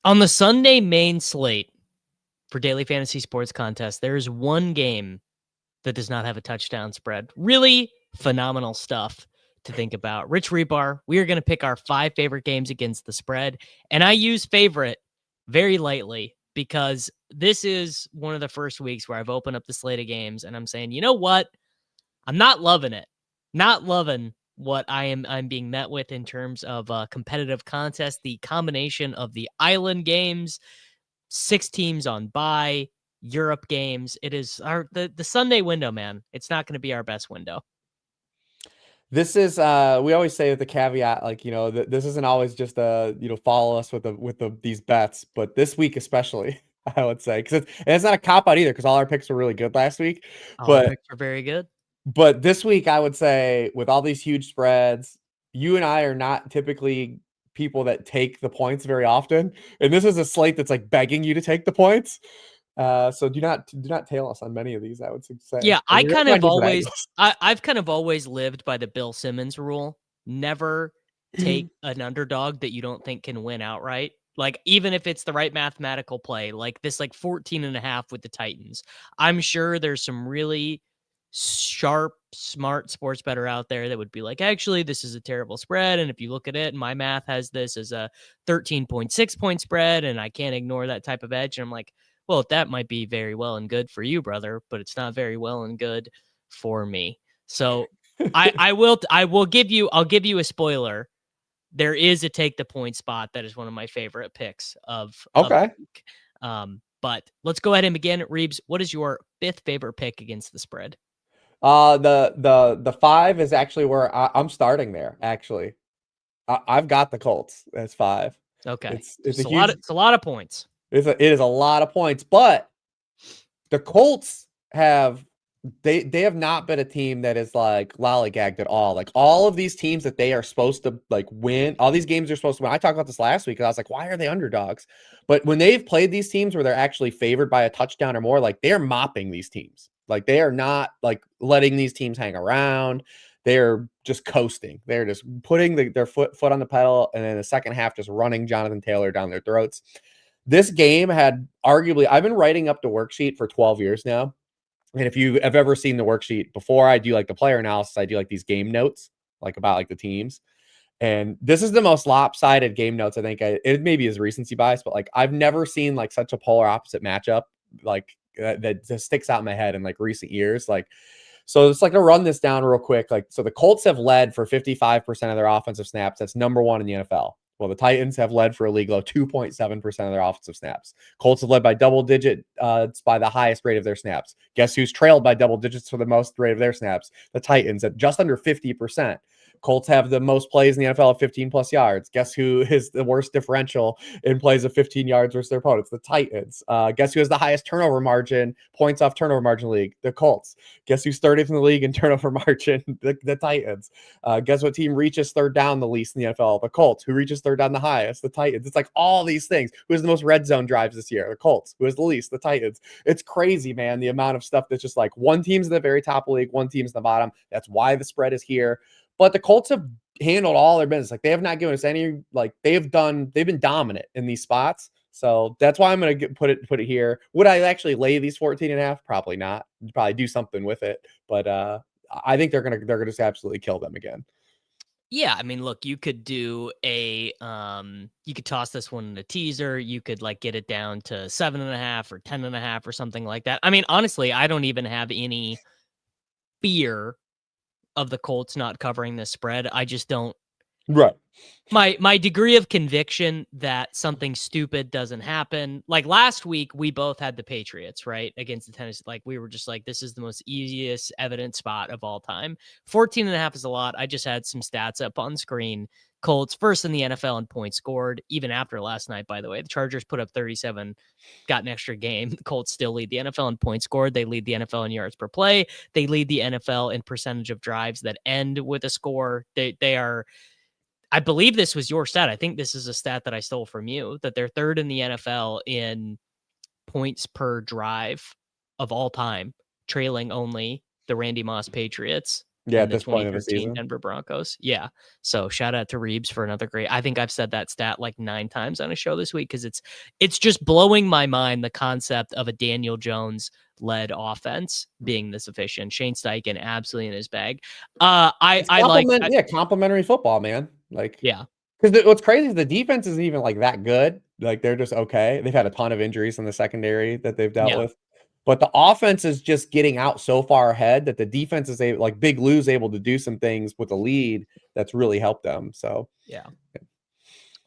On the Sunday main slate for Daily Fantasy Sports Contest, there is one game that does not have a touchdown spread. Really phenomenal stuff to think about. Rich Rebar, we are going to pick our 5 favorite games against the spread. And I use favorite very lightly because this is one of the first weeks where I've opened up the slate of games and I'm saying, you know what? I'm not loving it. Not loving what I'm being met with in terms of competitive contest. The combination of the island games, 6 teams on bye, Europe games. It is the Sunday window, man. It's not going to be our best window. This is we always say with the caveat, like, this isn't always just follow us with these bets, but this week especially, I would say, because it's not a cop out either, because all our picks were really good last week. All our But picks are very good. this week, I would say, with all these huge spreads, you and I are not typically people that take the points very often, and this is a slate that's like begging you to take the points. So do not tail us on many of these, I would say. Yeah, And we're gonna try and do some angles. I've kind of always lived by the Bill Simmons rule. Never take an underdog that you don't think can win outright. Like, even if it's the right mathematical play, like this, like 14.5 with the Titans. I'm sure there's some really sharp, smart sports bettor out there that would be like, actually, this is a terrible spread. And if you look at it, my math has this as a 13.6 point spread, and I can't ignore that type of edge. And I'm like, well, that might be very well and good for you, brother, but it's not very well and good for me. So I'll give you a spoiler. There is a take the point spot that is one of my favorite picks of Okay. the week. But let's go ahead and begin. Reeves, what is your 5th favorite pick against the spread? The 5 is actually where I'm starting there. Actually, I've got the Colts as 5. Okay, It's a lot of points. It is a lot of points, but the Colts have not been a team that is like lollygagged at all. Like, all of these teams that they are supposed to like win, all these games are supposed to win. I talked about this last week, and I was like, why are they underdogs? But when they've played these teams where they're actually favored by a touchdown or more, like, they're mopping these teams. Like, they are not like letting these teams hang around. They're just coasting. They're just putting their foot on the pedal, and then the second half just running Jonathan Taylor down their throats. This game had arguably, I've been writing up the worksheet for 12 years now. And if you have ever seen the worksheet before, I do like the player analysis. I do like these game notes, like about like the teams. And this is the most lopsided game notes. I think it maybe is recency bias, but like, I've never seen like such a polar opposite matchup, like that just sticks out in my head in like recent years. Like, so it's like to run this down real quick. Like, so the Colts have led for 55% of their offensive snaps. That's number 1 in the NFL. Well, the Titans have led for a league low 2.7% of their offensive snaps. Colts have led by double digit by the highest rate of their snaps. Guess who's trailed by double digits for the most rate of their snaps? The Titans at just under 50%. Colts have the most plays in the NFL at 15 plus yards. Guess who is the worst differential in plays of 15 yards versus their opponents? The Titans. Guess who has the highest turnover margin, points off turnover margin league? The Colts. Guess who's 30th in the league in turnover margin? The Titans. Guess what team reaches third down the least in the NFL? The Colts. Who reaches third down the highest? The Titans. It's like all these things. Who has the most red zone drives this year? The Colts. Who has the least? The Titans. It's crazy, man, the amount of stuff that's just like one team's in the very top of the league, one team's in the bottom. That's why the spread is here. But the Colts have handled all their business. Like, they have not given us any, like, they've been dominant in these spots. So that's why I'm going to put it here. Would I actually lay these 14.5? Probably not. Probably do something with it. But I think they're going to just absolutely kill them again. Yeah, I mean, look, you could do you could toss this one in a teaser. You could like get it down to 7.5 or 10.5 or something like that. I mean, honestly, I don't even have any fear of the Colts not covering this spread. I just don't. Right. My degree of conviction that something stupid doesn't happen. Like last week, we both had the Patriots, right, against the Tennessee. Like, we were just like, this is the most easiest evident spot of all time. 14.5 is a lot. I just had some stats up on screen. Colts first in the NFL in points scored, even after last night, by the way. The Chargers put up 37, got an extra game. The Colts still lead the NFL in points scored. They lead the NFL in yards per play. They lead the NFL in percentage of drives that end with a score. They are, I believe this was your stat. I think this is a stat that I stole from you, that they're 3rd in the NFL in points per drive of all time, trailing only the Randy Moss Patriots. Yeah, in at the this point of the 2013 season. Denver Broncos. Yeah. So shout out to Reeves for another great. I think I've said that stat like 9 times on a show this week because it's just blowing my mind, the concept of a Daniel Jones led offense being this efficient. Shane Steichen absolutely in his bag. It's I like complimentary football, man. Like, yeah. because what's crazy is the defense isn't even like that good. Like, they're just okay. They've had a ton of injuries in the secondary that they've dealt Yeah. with. But the offense is just getting out so far ahead that the defense is able, like Big Lou's able to do some things with a lead that's really helped them. So Yeah.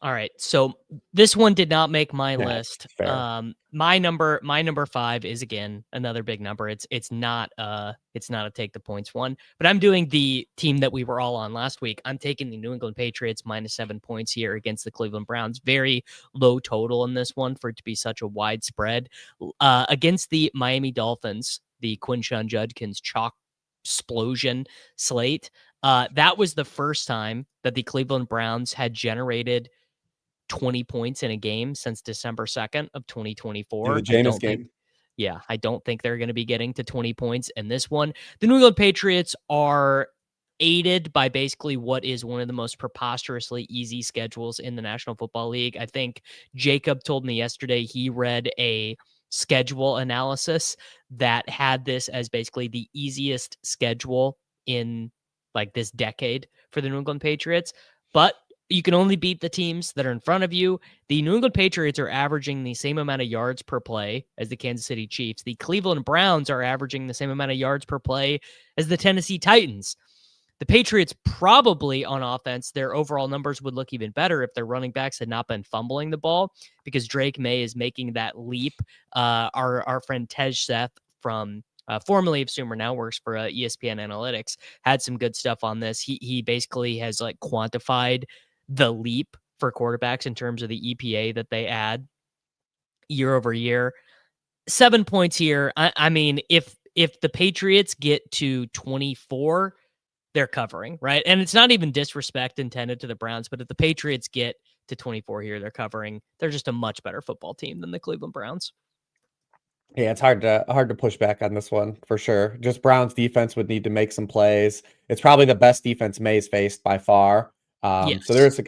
All right. So this one did not make my yeah, list. fair. My number 5 is again another big number. It's not a take the points one, but I'm doing the team that we were all on last week. I'm taking the New England Patriots -7 points here against the Cleveland Browns. Very low total in this one for it to be such a wide spread. Against the Miami Dolphins, the Quinshon Judkins chalk explosion slate. That was the first time that the Cleveland Browns had generated 20 points in a game since December 2nd of Yeah, 2024. the Jameis game. I don't think they're going to be getting to 20 points in this one. The New England Patriots are aided by basically what is one of the most preposterously easy schedules in the National Football League. I think Jacob told me yesterday he read a schedule analysis that had this as basically the easiest schedule in like this decade for the New England Patriots. But you can only beat the teams that are in front of you. The New England Patriots are averaging the same amount of yards per play as the Kansas City Chiefs. The Cleveland Browns are averaging the same amount of yards per play as the Tennessee Titans. The Patriots probably on offense, their overall numbers would look even better if their running backs had not been fumbling the ball because Drake May is making that leap. Our friend Tej Seth from formerly of Sumer, now works for ESPN Analytics, had some good stuff on this. He basically has like quantified the leap for quarterbacks in terms of the EPA that they add year over year. 7 points here. I mean, if the Patriots get to 24, they're covering, right? And it's not even disrespect intended to the Browns, but if the Patriots get to 24 here, they're covering. They're just a much better football team than the Cleveland Browns. Yeah, it's hard to push back on this one for sure. Just Browns defense would need to make some plays. It's probably the best defense May's faced by far. So Yes. there's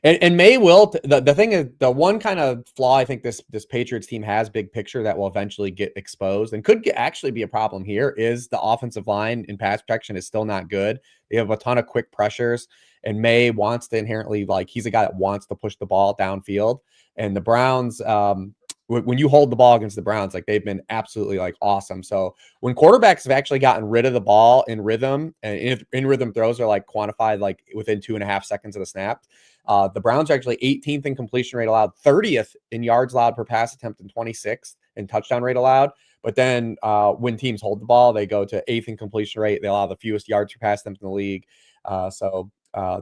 and May will the thing is the one kind of flaw I think this Patriots team has big picture that will eventually get exposed and could actually be a problem here is the offensive line in pass protection is still not good. They have a ton of quick pressures and May wants to inherently he's a guy that wants to push the ball downfield and the Browns when you hold the ball against the Browns, they've been absolutely awesome. So when quarterbacks have actually gotten rid of the ball in rhythm and in rhythm throws are quantified within 2.5 seconds of the snap, the Browns are actually 18th in completion rate allowed, 30th in yards allowed per pass attempt, and 26th in touchdown rate allowed. But then when teams hold the ball, they go to 8th in completion rate. They allow the fewest yards per pass attempt in the league. So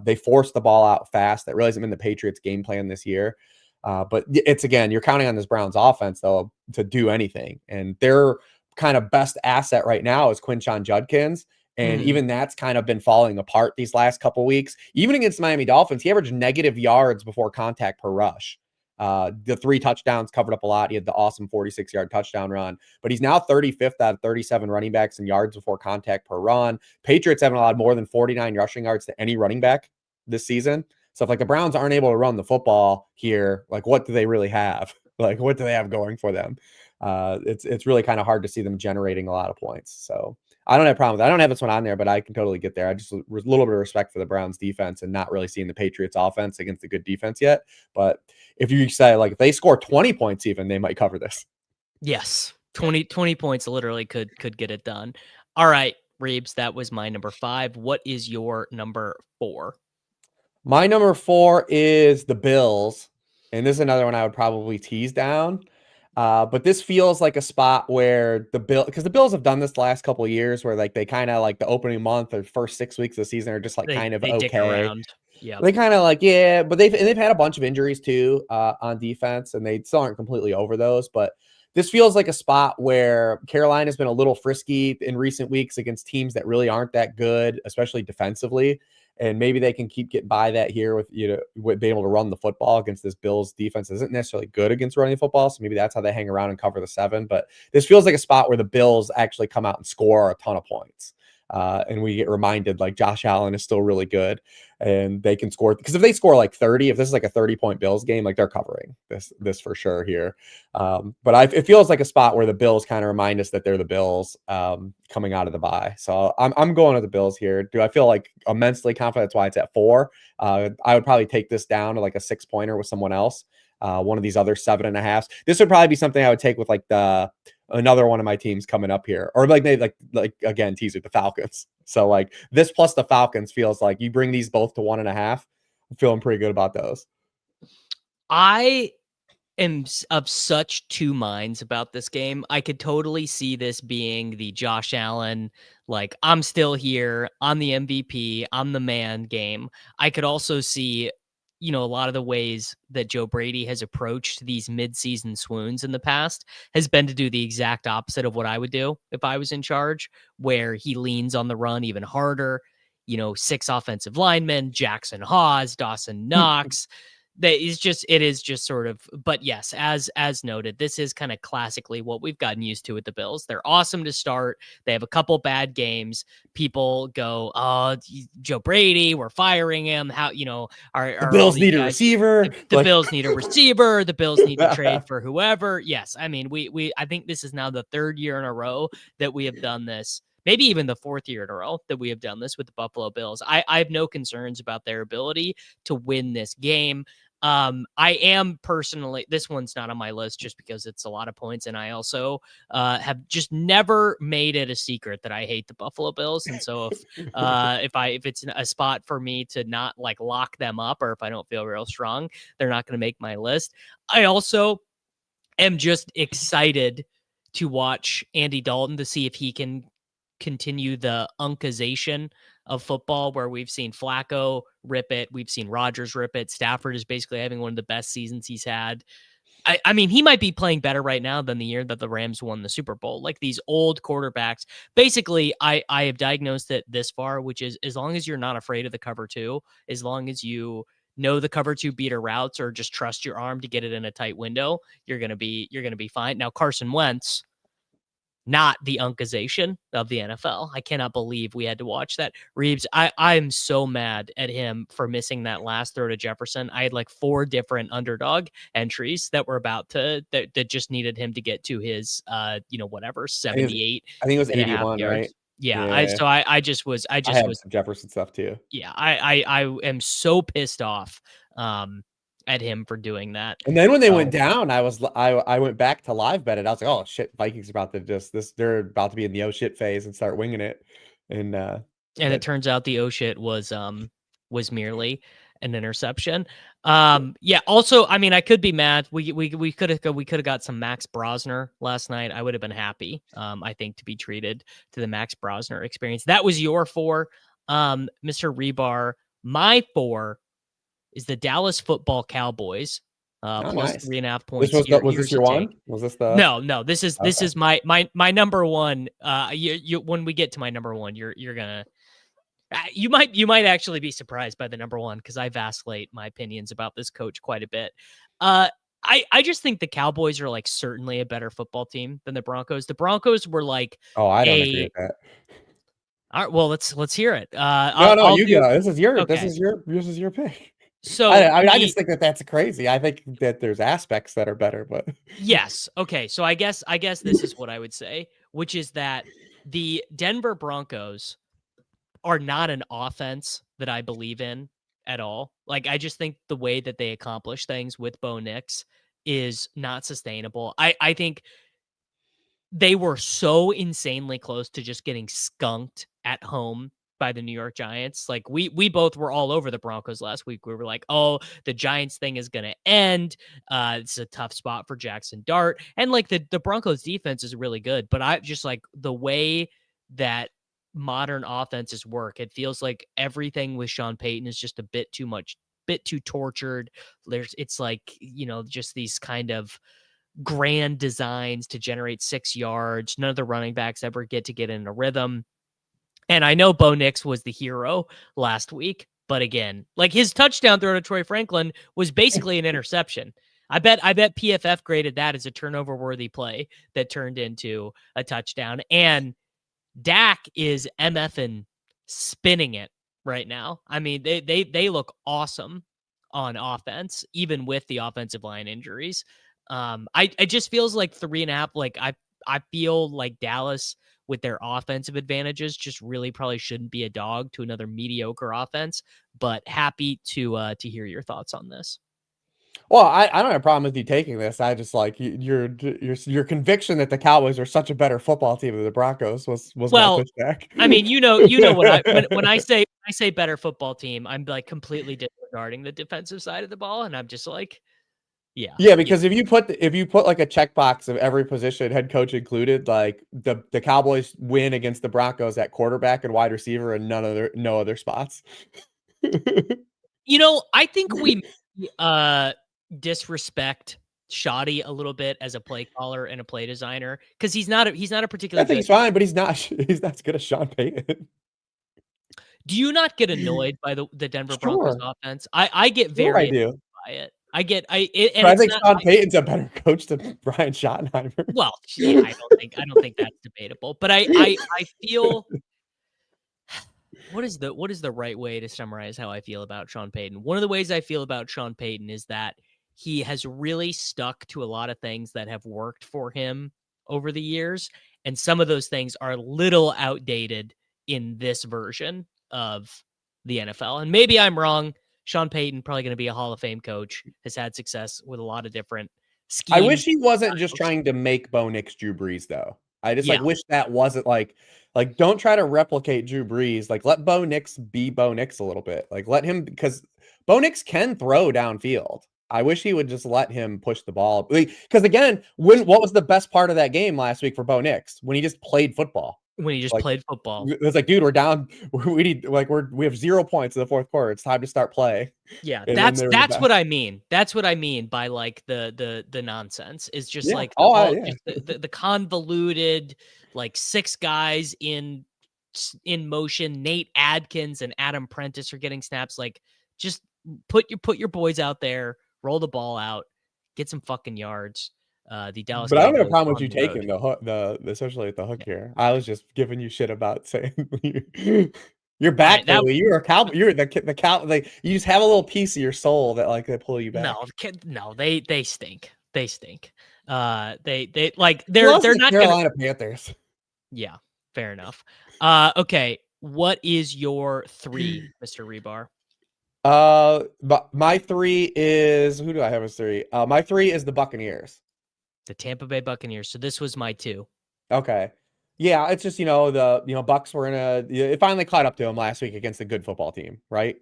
they force the ball out fast. That really hasn't been the Patriots' game plan this year. But it's again, you're counting on this Browns offense though to do anything, and their kind of best asset right now is Quinshon Judkins, and even that's kind of been falling apart these last couple weeks. Even against the Miami Dolphins, he averaged negative yards before contact per rush. The 3 touchdowns covered up a lot. He had the awesome 46-yard touchdown run, but he's now 35th out of 37 running backs in yards before contact per run. Patriots haven't allowed more than 49 rushing yards to any running back this season. So if the Browns aren't able to run the football here, what do they really have? What do they have going for them? It's really kind of hard to see them generating a lot of points. So I don't have a problem with that. I don't have this one on there, but I can totally get there. I just a little bit of respect for the Browns defense and not really seeing the Patriots offense against a good defense yet. But if you say if they score 20 points even, they might cover this. Yes. 20 points literally could get it done. All right, Reeves, that was my number 5. What is your number 4? My number 4 is the Bills, and this is another one I would probably tease down. But this feels like a spot where because the Bills have done this the last couple of years where they kind of the opening month or first 6 weeks of the season are just kind of they dick okay. around. Yeah. They kind of yeah, but they've had a bunch of injuries too on defense, and they still aren't completely over those. But this feels like a spot where Carolina's been a little frisky in recent weeks against teams that really aren't that good, especially defensively. And maybe they can keep getting by that here with being able to run the football against this Bills defense isn't necessarily good against running football. So maybe that's how they hang around and cover the 7. But this feels like a spot where the Bills actually come out and score a ton of points. and we get reminded like Josh Allen is still really good and they can score, because if they score like 30, if this is like a 30-point Bills game, like they're covering this for sure here. But it feels like a spot where the Bills kind of remind us that they're the Bills coming out of the bye. So I'm going with the Bills here. Do I feel like immensely confident? That's why it's at 4. I would probably take this down to like a 6-pointer with someone else. One of these other 7.5s. This would probably be something I would take with like another one of my teams coming up here, or like maybe like again, teaser, the Falcons. So like this plus the Falcons feels like you bring these both to 1.5. I'm feeling pretty good about those. I am of such two minds about this game. I could totally see this being the Josh Allen, like, I'm still here, I'm the MVP, I'm the man game. I could also see, a lot of the ways that Joe Brady has approached these midseason swoons in the past has been to do the exact opposite of what I would do if I was in charge, where he leans on the run even harder. 6 offensive linemen, Jackson Hawes, Dawson Knox. It is just sort of, but yes, as noted, this is kind of classically what we've gotten used to with the Bills. They're awesome to start. They have a couple bad games. People go, "Oh, Joe Brady, we're firing him." How, the Bills need a receiver. The Bills need a receiver. The Bills need to trade for whoever. Yes. I mean, I think this is now the 3rd year in a row that we have done this. Maybe even the 4th year in a row that we have done this with the Buffalo Bills. I have no concerns about their ability to win this game. I am personally, this one's not on my list just because it's a lot of points. And I also have just never made it a secret that I hate the Buffalo Bills. And so if it's a spot for me to not like lock them up, or if I don't feel real strong, they're not going to make my list. I also am just excited to watch Andy Dalton to see if he can continue the uncization of football, where we've seen Flacco rip it, we've seen Rodgers rip it. Stafford is basically having one of the best seasons he's had. I mean, he might be playing better right now than the year that the Rams won the Super Bowl. Like these old quarterbacks, basically, I have diagnosed it this far, which is as long as you're not afraid of the cover 2, as long as you know the cover 2 beater routes or just trust your arm to get it in a tight window, you're gonna be fine. Now Carson Wentz, not the uncization of the NFL. I cannot believe we had to watch that. Reeves, I'm so mad at him for missing that last throw to Jefferson. I had like 4 different underdog entries that were about to, that just needed him to get to his, 78. I think it was 81, right? Yeah. I just was some Jefferson stuff too. Yeah. I am so pissed off, at him for doing that. And then when they went down, I went back to live bet it. I was like, oh shit, Vikings are about to they're about to be in the oh shit phase and start winging it. And it turns out the oh shit was merely an interception. Yeah. Also, I mean, I could be mad. We could have got some Max Brosner last night. I would have been happy. I think, to be treated to the Max Brosner experience. That was your 4, Mr. Rebar. My 4 is the Dallas Football Cowboys, plus nice. 3.5 points. Was this your one? Was this the? No. This is my number one. You when we get to my number one, you're gonna. You might actually be surprised by the number one, because I vacillate my opinions about this coach quite a bit. I just think the Cowboys are like certainly a better football team than the Broncos. The Broncos were like, I don't agree with that. All right, well, let's hear it. You go. This is your pick. So I just think that's crazy. I think that there's aspects that are better, but yes. Okay. So I guess this is what I would say, which is that the Denver Broncos are not an offense that I believe in at all. Like, I just think the way that they accomplish things with Bo Nix is not sustainable. I think they were so insanely close to just getting skunked at home by the New York Giants. Like we both were all over the Broncos last week. We were like, oh, the Giants thing is going to end. It's a tough spot for Jackson Dart. And like the Broncos defense is really good, but I just like the way that modern offenses work. It feels like everything with Sean Payton is just a bit too tortured. It's like, just these kind of grand designs to generate 6 yards. None of the running backs ever get in a rhythm. And I know Bo Nix was the hero last week, but again, like his touchdown throw to Troy Franklin was basically an interception. I bet PFF graded that as a turnover worthy play that turned into a touchdown. And Dak is MFing spinning it right now. I mean, they look awesome on offense, even with the offensive line injuries. It just feels like 3.5. Like I feel like Dallas with their offensive advantages just really probably shouldn't be a dog to another mediocre offense. But happy to hear your thoughts on this. Well, I don't have a problem with you taking this. I just like your conviction that the Cowboys are such a better football team than the Broncos was my Well, pushback. I mean, you know what when I say better football team, I'm like completely disregarding the defensive side of the ball, and I'm just like, yeah, Yeah, because if you put like a checkbox of every position, head coach included, like the Cowboys win against the Broncos at quarterback and wide receiver and no other spots. I think we disrespect Shoddy a little bit as a play caller and a play designer because he's not a I particularly think good. he's fine, but he's not as good as Sean Payton. Do you not get annoyed by the Denver Broncos Sure, offense? I get sure I very do. annoyed by it. And But I it's think not. Sean Payton's a better coach than Brian Schottenheimer. Well, yeah, I don't think that's debatable. But I feel. What is the right way to summarize how I feel about Sean Payton? One of the ways I feel about Sean Payton is that he has really stuck to a lot of things that have worked for him over the years, and some of those things are a little outdated in this version of the NFL. And maybe I'm wrong. Sean Payton, probably going to be a Hall of Fame coach, has had success with a lot of different I schemes. wish he wasn't just trying to make Bo Nix Drew Brees, though. I just Yeah, wish that wasn't like don't try to replicate Drew Brees. Like let Bo Nix be Bo Nix a little bit. Like let him because Bo Nix can throw downfield. I wish he would just let him push the ball. Because again, what was the best part of that game last week for Bo Nix? When he just played football. when he just Like played football. it was like, dude, we're down. We need we have 0 points in the fourth quarter. It's time to start play. Yeah, And then that's they were the that's best. what I mean. That's what I mean by like the nonsense is just Yeah. like Oh, yeah. just the convoluted like six guys in motion. Nate Adkins and Adam Prentice are getting snaps. Like just put your boys out there, roll the ball out, get some fucking yards. The Dallas But I don't have a Cowboys problem with on you the road. taking the hook, especially at the hook Yeah. here. I was just giving you shit about saying you're All right, back that lately. You're a cow. You're the cow. Like you just have a little piece of your soul that like they pull you back. no, they stink. They stink. They like You lost to they're the not gonna. Carolina Panthers. Yeah, fair enough. Okay. What is your 3, Mr. Rebar? But my 3 is who do I have as 3? My 3 is the Buccaneers. The Tampa Bay Buccaneers. So this was my 2. Okay. Yeah, it's just the Bucks were it finally caught up to them last week against a good football team, right?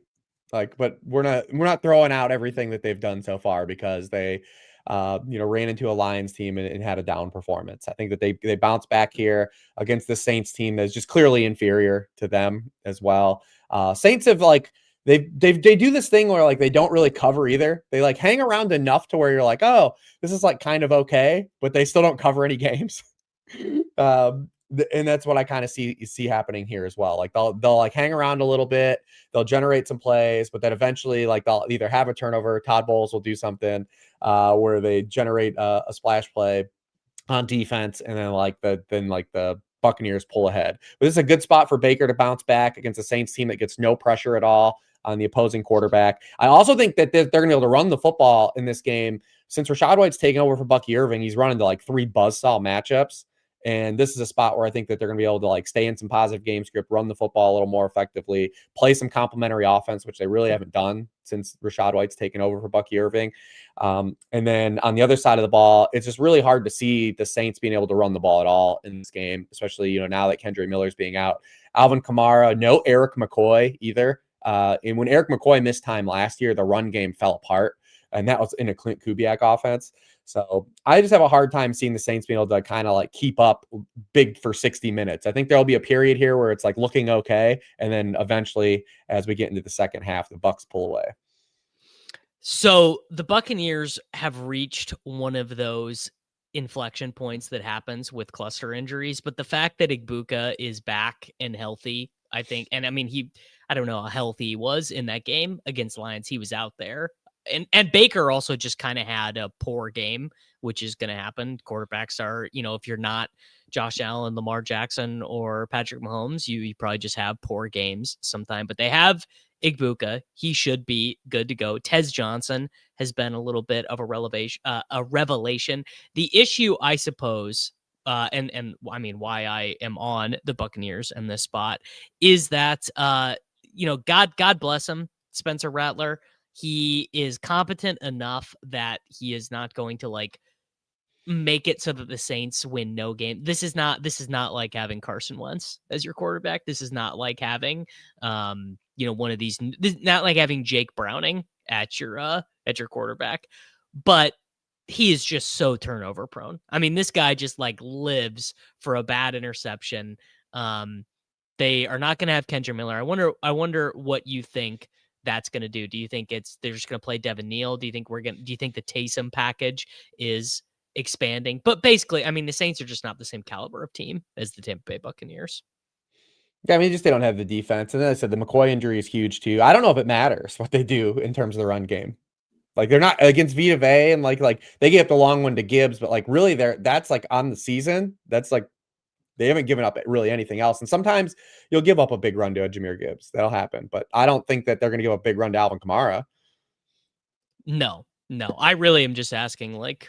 Like, but we're not throwing out everything that they've done so far because they ran into a Lions team and had a down performance. I think that they bounced back here against the Saints team that's just clearly inferior to them as well. Saints have like they do this thing where like they don't really cover either. They like hang around enough to where you're like, oh, this is like kind of okay, but they still don't cover any games. And that's what I kind of see happening here as well. Like they'll like hang around a little bit, they'll generate some plays, but then eventually like they'll either have a turnover, Todd Bowles will do something where they generate a splash play on defense, and then the Buccaneers pull ahead. But this is a good spot for Baker to bounce back against a Saints team that gets no pressure at all on the opposing quarterback. I also think that they're going to be able to run the football in this game. Since Rashad White's taking over for Bucky Irving, he's running to like 3 buzzsaw matchups. And this is a spot where I think that they're going to be able to like stay in some positive game script, run the football a little more effectively, play some complementary offense, which they really haven't done since Rashad White's taken over for Bucky Irving. And then on the other side of the ball, it's just really hard to see the Saints being able to run the ball at all in this game, especially, now that Kendra Miller's being out. Alvin Kamara, no Eric McCoy either. And when Eric McCoy missed time last year, the run game fell apart, and that was in a Clint Kubiak offense. So I just have a hard time seeing the Saints being able to kind of like keep up big for 60 minutes. I think there'll be a period here where it's like looking okay. And then eventually, as we get into the second half, the Bucks pull away. So the Buccaneers have reached one of those inflection points that happens with cluster injuries, but the fact that Igbuka is back and healthy, I think, and I mean, I don't know how healthy he was in that game against Lions. He was out there. and Baker also just kind of had a poor game, which is going to happen. Quarterbacks are, if you're not Josh Allen, Lamar Jackson, or Patrick Mahomes, you probably just have poor games sometime. But they have Igbuka. He should be good to go. Tez Johnson has been a little bit of a revelation. The issue, I suppose, and I mean why I am on the Buccaneers in this spot is that God bless him, Spencer Rattler. He is competent enough that he is not going to like make it so that the Saints win no game. This is not like having Carson Wentz as your quarterback. This is not like having one of these, not like having Jake Browning at your quarterback. But he is just so turnover prone. I mean, this guy just like lives for a bad interception. They are not going to have Kendra Miller. I wonder what you think that's going to do. Do you think they're just going to play Devin Neal? Do you think the Taysom package is expanding? But basically, I mean, the Saints are just not the same caliber of team as the Tampa Bay Buccaneers. Yeah, I mean, they don't have the defense. And then I said the McCoy injury is huge too. I don't know if it matters what they do in terms of the run game. Like they're not against Vita Vea and like they gave up the long one to Gibbs, but like really that's like on the season. That's like they haven't given up really anything else. And sometimes you'll give up a big run to a Jahmyr Gibbs. That'll happen. But I don't think that they're going to give a big run to Alvin Kamara. No. I really am just asking like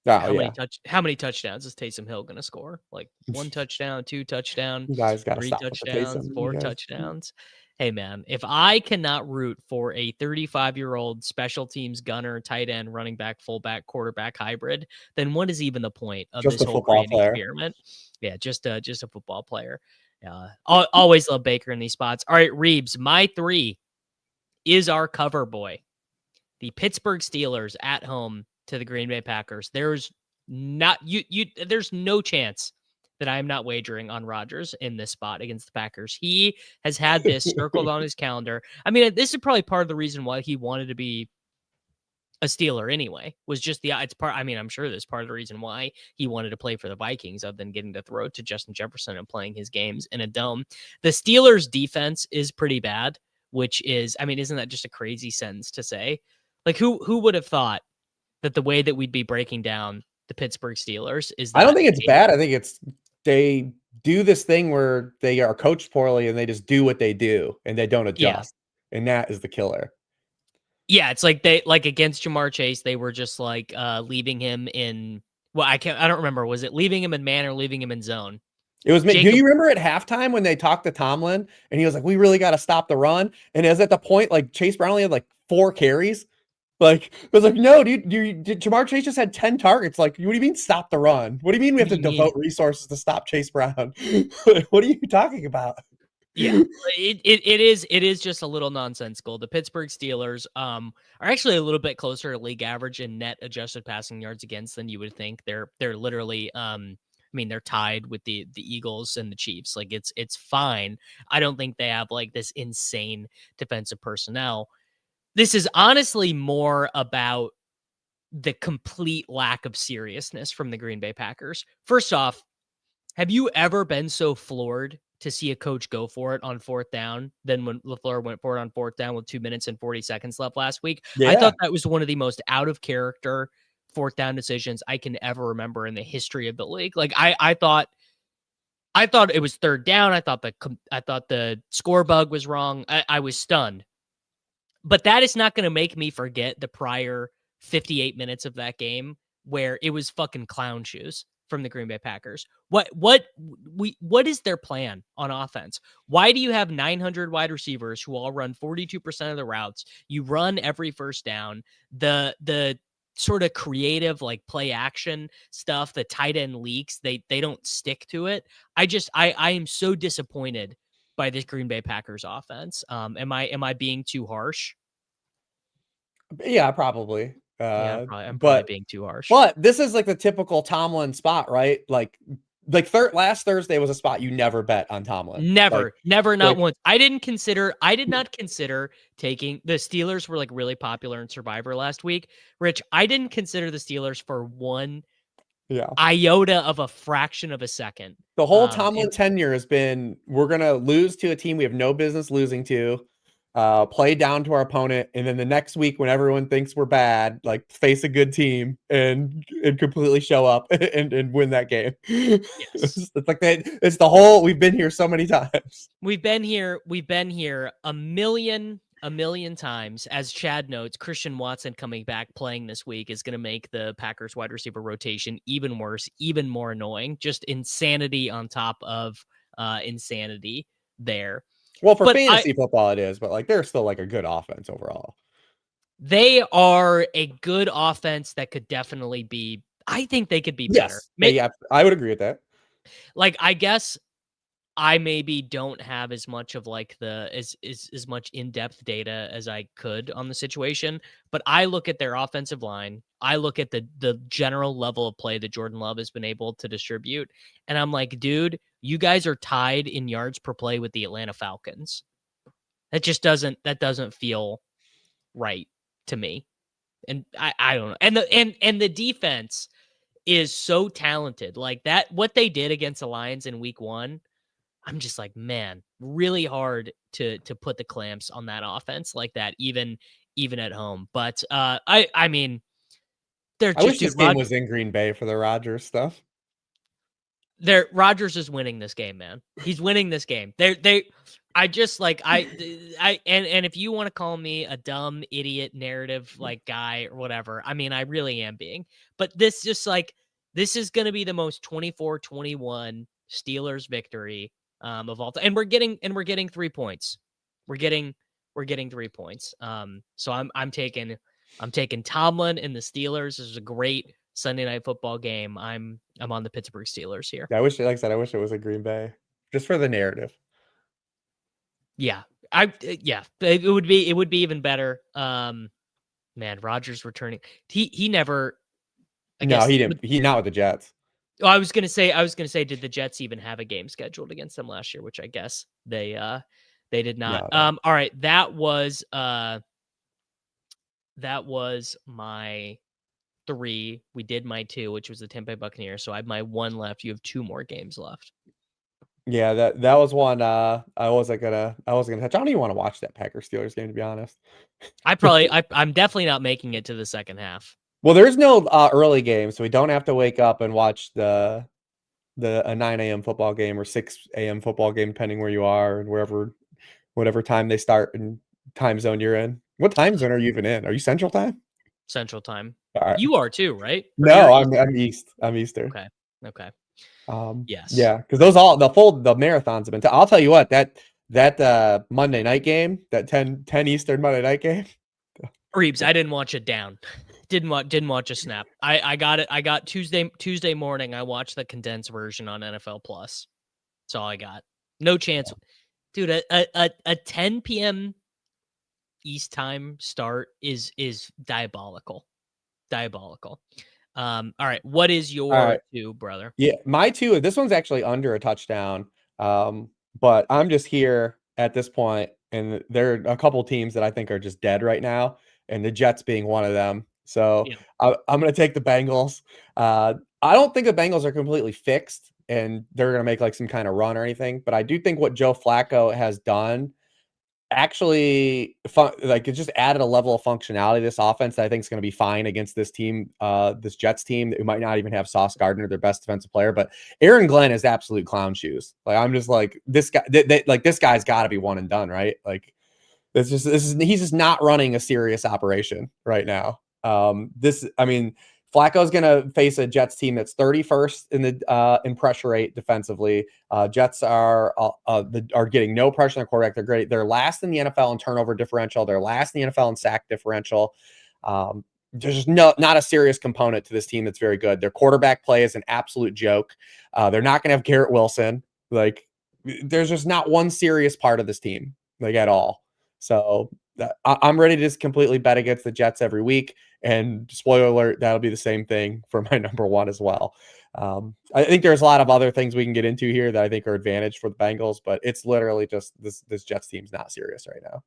how many touchdowns is Taysom Hill going to score? Like 1 touchdown, 2 touchdowns, you guys got 3 touchdowns, 4 touchdowns. Hey, man, if I cannot root for a 35-year-old special teams gunner, tight end, running back, fullback, quarterback hybrid, then what is even the point of this whole creating experiment? Yeah, just a football player. Always love Baker in these spots. All right, Reeves, my 3 is our cover boy. The Pittsburgh Steelers at home to the Green Bay Packers. There's no chance that I am not wagering on Rodgers in this spot against the Packers. He has had this circled on his calendar. I mean, this is probably part of the reason why he wanted to be a Steeler anyway, was just I'm sure there's part of the reason why he wanted to play for the Vikings other than getting to throw to Justin Jefferson and playing his games in a dome. The Steelers defense is pretty bad, which is, I mean, isn't that just a crazy sentence to say? Like who would have thought that the way that we'd be breaking down the Pittsburgh Steelers is that I don't think it's bad. I think they do this thing where they are coached poorly and they just do what they do and they don't adjust. Yeah. And that is the killer. Yeah, it's like they against Jamar Chase, they were just like leaving him in I don't remember. Was it leaving him in man or leaving him in zone? It was. Do you remember at halftime when they talked to Tomlin and he was like, "We really got to stop the run." And it was at the point like Chase Brown only had like 4 carries. Like it was like, no, dude, Jamar Chase just had 10 targets. Like, what do you mean stop the run? What do you mean we have to devote resources to stop Chase Brown? What are you talking about? Yeah, it is just a little nonsensical. The Pittsburgh Steelers are actually a little bit closer to league average in net adjusted passing yards against than you would think. They're literally they're tied with the Eagles and the Chiefs. Like it's fine. I don't think they have like this insane defensive personnel. This is honestly more about the complete lack of seriousness from the Green Bay Packers. First off, have you ever been so floored to see a coach go for it on 4th down than when LaFleur went for it on 4th down with 2 minutes and 40 seconds left last week? Yeah. I thought that was one of the most out of character 4th down decisions I can ever remember in the history of the league. Like I thought it was 3rd down. I thought the score bug was wrong. I was stunned. But that is not going to make me forget the prior 58 minutes of that game where it was fucking clown shoes from the Green Bay Packers. What is their plan on offense? Why do you have 900 wide receivers who all run 42% of the routes? You run every first down. The sort of creative like play action stuff, the tight end leaks, they don't stick to it. I am so disappointed by this Green Bay Packers offense. Am I being too harsh? Yeah, probably. I'm probably being too harsh. But this is like the typical Tomlin spot, right? Like last Thursday was a spot you never bet on Tomlin. Never, not once. I did not consider taking the Steelers were like really popular in Survivor last week. Rich, I didn't consider the Steelers for one iota of a fraction of a second. The whole Tomlin tenure has been, we're going to lose to a team we have no business losing to. play down to our opponent, and then the next week when everyone thinks we're bad, like face a good team and completely show up and win that game. Yes. It's like that. It's the whole. We've been here so many times. We've been here a million times. As Chad notes, Christian Watson coming back playing this week is going to make the Packers wide receiver rotation even worse, even more annoying. Just insanity on top of insanity there. Well, for fantasy football it is, but like they're still like a good offense overall. They are a good offense that could definitely be. I think they could be better. Yeah, I would agree with that. Like, I guess I maybe don't have as much of like as much in-depth data as I could on the situation, but I look at their offensive line, I look at the general level of play that Jordan Love has been able to distribute, and I'm like, dude, you guys are tied in yards per play with the Atlanta Falcons. That just doesn't feel right to me. And I don't know. And the defense is so talented. Like that, what they did against the Lions in week 1, I'm just like, man, really hard to put the clamps on that offense like that, even at home. But I mean, they're just. I wish this game was in Green Bay for the Rodgers stuff. Rodgers is winning this game, man. He's winning this game. I just like and if you want to call me a dumb idiot narrative like guy or whatever, I mean, I really am being. But this just like this is going to be the most 24-21 Steelers victory of all time, and we're getting 3 points. We're getting 3 points. So I'm taking Tomlin and the Steelers. This is a great Sunday Night Football game. I'm on the Pittsburgh Steelers here. Yeah, I wish it was a Green Bay just for the narrative. Yeah, it would be even better. Man, Rodgers returning. He never. No, he didn't. He not with the Jets. Oh, I was gonna say, did the Jets even have a game scheduled against them last year? Which I guess they did not. No. All right, that was my 3. We did my 2, which was the Tampa Bay Buccaneers. So I have my 1 left. You have 2 more games left. Yeah, that was one I wasn't gonna touch. I don't even want to watch that Packers Steelers game, to be honest. I'm definitely not making it to the second half. Well, there's no early game, so we don't have to wake up and watch a 9 a.m. football game or 6 a.m. football game, depending where you are and whatever time they start and time zone you're in. What time zone are you even in? Are you Central Time? Central Time. Right. You are too, right? No, I'm East. I'm Eastern. Okay. Yes. Yeah, because the marathons have been. I'll tell you what, that Monday night game, that 10 Eastern Monday night game. Reeves, I didn't watch it down. Didn't watch a snap. I got it. I got Tuesday morning. I watched the condensed version on NFL Plus. That's all I got. No chance, dude. A 10 p.m. East time start is diabolical. All right. What is your 2, brother? Yeah, my 2. This one's actually under a touchdown. But I'm just here at this point, and there are a couple teams that I think are just dead right now, and the Jets being one of them. So yeah. I'm going to take the Bengals. I don't think the Bengals are completely fixed, and they're going to make like some kind of run or anything. But I do think what Joe Flacco has done actually it just added a level of functionality to this offense that I think is going to be fine against this team, this Jets team who might not even have Sauce Gardner, their best defensive player. But Aaron Glenn is absolute clown shoes. Like I'm just like this guy. This guy's got to be one and done, right? Like he's just not running a serious operation right now. Flacco's going to face a Jets team that's 31st in pressure rate defensively. Jets are getting no pressure on the quarterback. They're great. They're last in the NFL in turnover differential. They're last in the NFL in sack differential. There's just not a serious component to this team that's very good. Their quarterback play is an absolute joke. They're not going to have Garrett Wilson. Like there's just not one serious part of this team, like at all. So I'm ready to just completely bet against the Jets every week. And spoiler alert, that'll be the same thing for my number 1 as well. I think there's a lot of other things we can get into here that I think are advantage for the Bengals, but it's literally just this Jets team's not serious right now.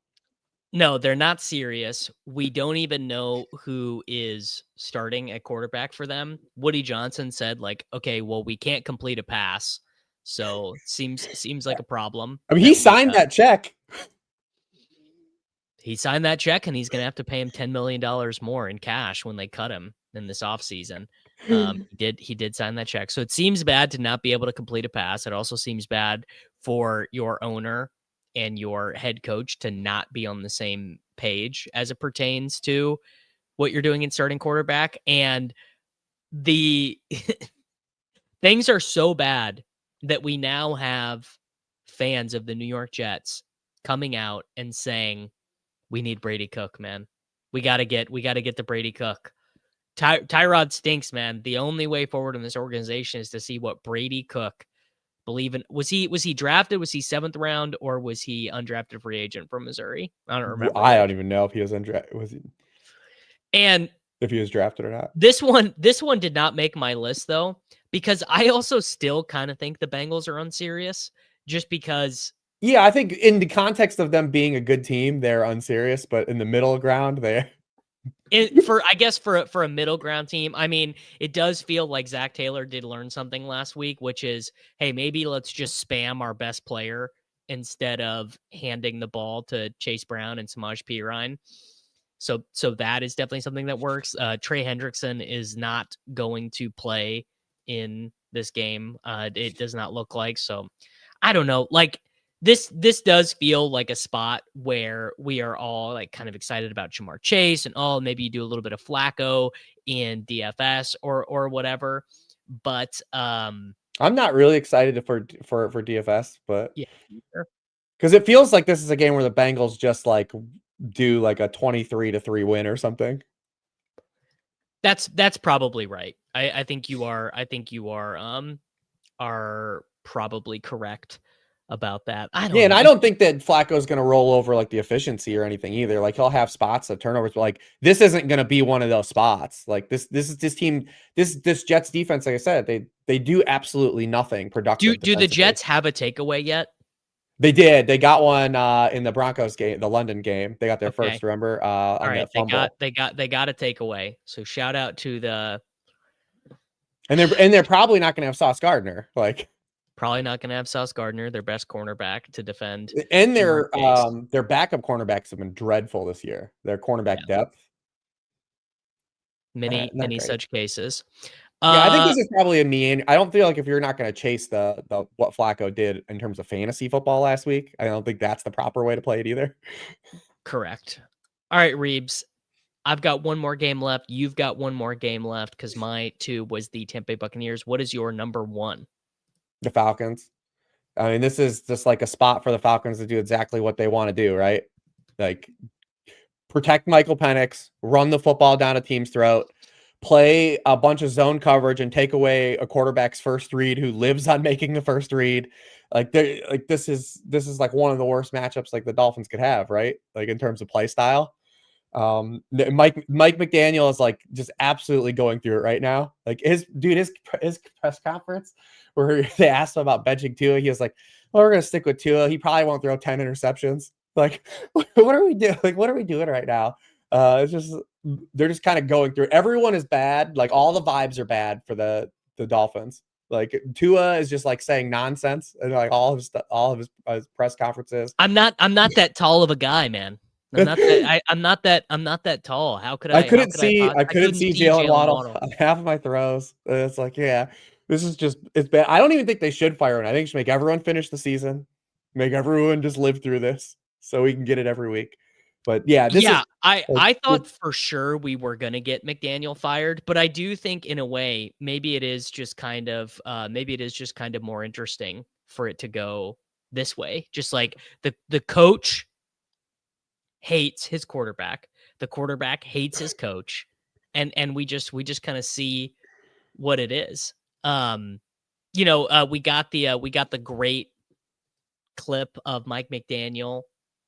No, they're not serious. We don't even know who is starting at quarterback for them. Woody Johnson said, like, okay, well, we can't complete a pass. So seems like a problem. I mean, he signed that check. He signed that check, and he's going to have to pay him $10 million more in cash when they cut him in this offseason. He did sign that check. So it seems bad to not be able to complete a pass. It also seems bad for your owner and your head coach to not be on the same page as it pertains to what you're doing in starting quarterback. And the things are so bad that we now have fans of the New York Jets coming out and saying, we need Brady Cook, man. We got to get the Brady Cook. Tyrod stinks, man. The only way forward in this organization is to see what Brady Cook believe in. Was he drafted? Was he 7th round, or was he undrafted free agent from Missouri? I don't remember. I don't even know if he was undrafted. And if he was drafted or not. This one did not make my list though, because I also still kind of think the Bengals are unserious, just because. Yeah, I think in the context of them being a good team, they're unserious, but in the middle ground, they're for a middle ground team. I mean, it does feel like Zach Taylor did learn something last week, which is, hey, maybe let's just spam our best player instead of handing the ball to Chase Brown and Samaje Perine. So that is definitely something that works. Trey Hendrickson is not going to play in this game. It does not look like. So I don't know. Like this does feel like a spot where we are all like kind of excited about Jamar Chase and maybe you do a little bit of Flacco in DFS or whatever. But I'm not really excited for DFS, but yeah, sure. Because it feels like this is a game where the Bengals just like do like a 23-3 win or something. That's probably right. I think you are probably correct about that. I don't know. And I don't think that Flacco's going to roll over like the efficiency or anything either. Like he'll have spots of turnovers, but like this isn't going to be one of those spots. Like this team, this Jets defense, like I said, they do absolutely nothing productive. Do the Jets have a takeaway yet? They did. They got one in the Broncos game, the London game. They got their first, remember? All right, they got a takeaway. So shout out to the. And they're probably not going to have Sauce Gardner. Like probably not going to have Sauce Gardner, their best cornerback to defend. And their backup cornerbacks have been dreadful this year. Their cornerback depth. Many such cases. Yeah, I think this is probably a mean. I don't feel like if you're not going to chase the what Flacco did in terms of fantasy football last week, I don't think that's the proper way to play it either. Correct. All right, Reeves. I've got one more game left. You've got one more game left because my 2 was the Tampa Bay Buccaneers. What is your number 1? The Falcons. I mean, this is just like a spot for the Falcons to do exactly what they want to do, right? Like protect Michael Penix, run the football down a team's throat, play a bunch of zone coverage and take away a quarterback's first read who lives on making the first read. Like this is like one of the worst matchups like the Dolphins could have, right? Like in terms of play style. Mike McDaniel is like just absolutely going through it right now. Like his press conference where they asked him about benching Tua, he was like, well, we're gonna stick with Tua. He probably won't throw 10 interceptions. Like, what are we doing? Like, what are we doing right now? It's just they're just kind of going through. Everyone is bad. Like all the vibes are bad for the Dolphins. Like Tua is just like saying nonsense and like all of his press conferences. I'm not that tall of a guy, man. I'm not that tall. How could I? I couldn't see Jalen Waddle on half of my throws. It's like, yeah, this is just it's bad. I don't even think they should fire him. I think should make everyone finish the season, make everyone just live through this so we can get it every week. But yeah, I thought for sure we were gonna get McDaniel fired, but I do think in a way maybe it is just kind of more interesting for it to go this way. Just like the coach hates his quarterback, the quarterback hates his coach, and we just kind of see what it is. We got the great clip of Mike McDaniel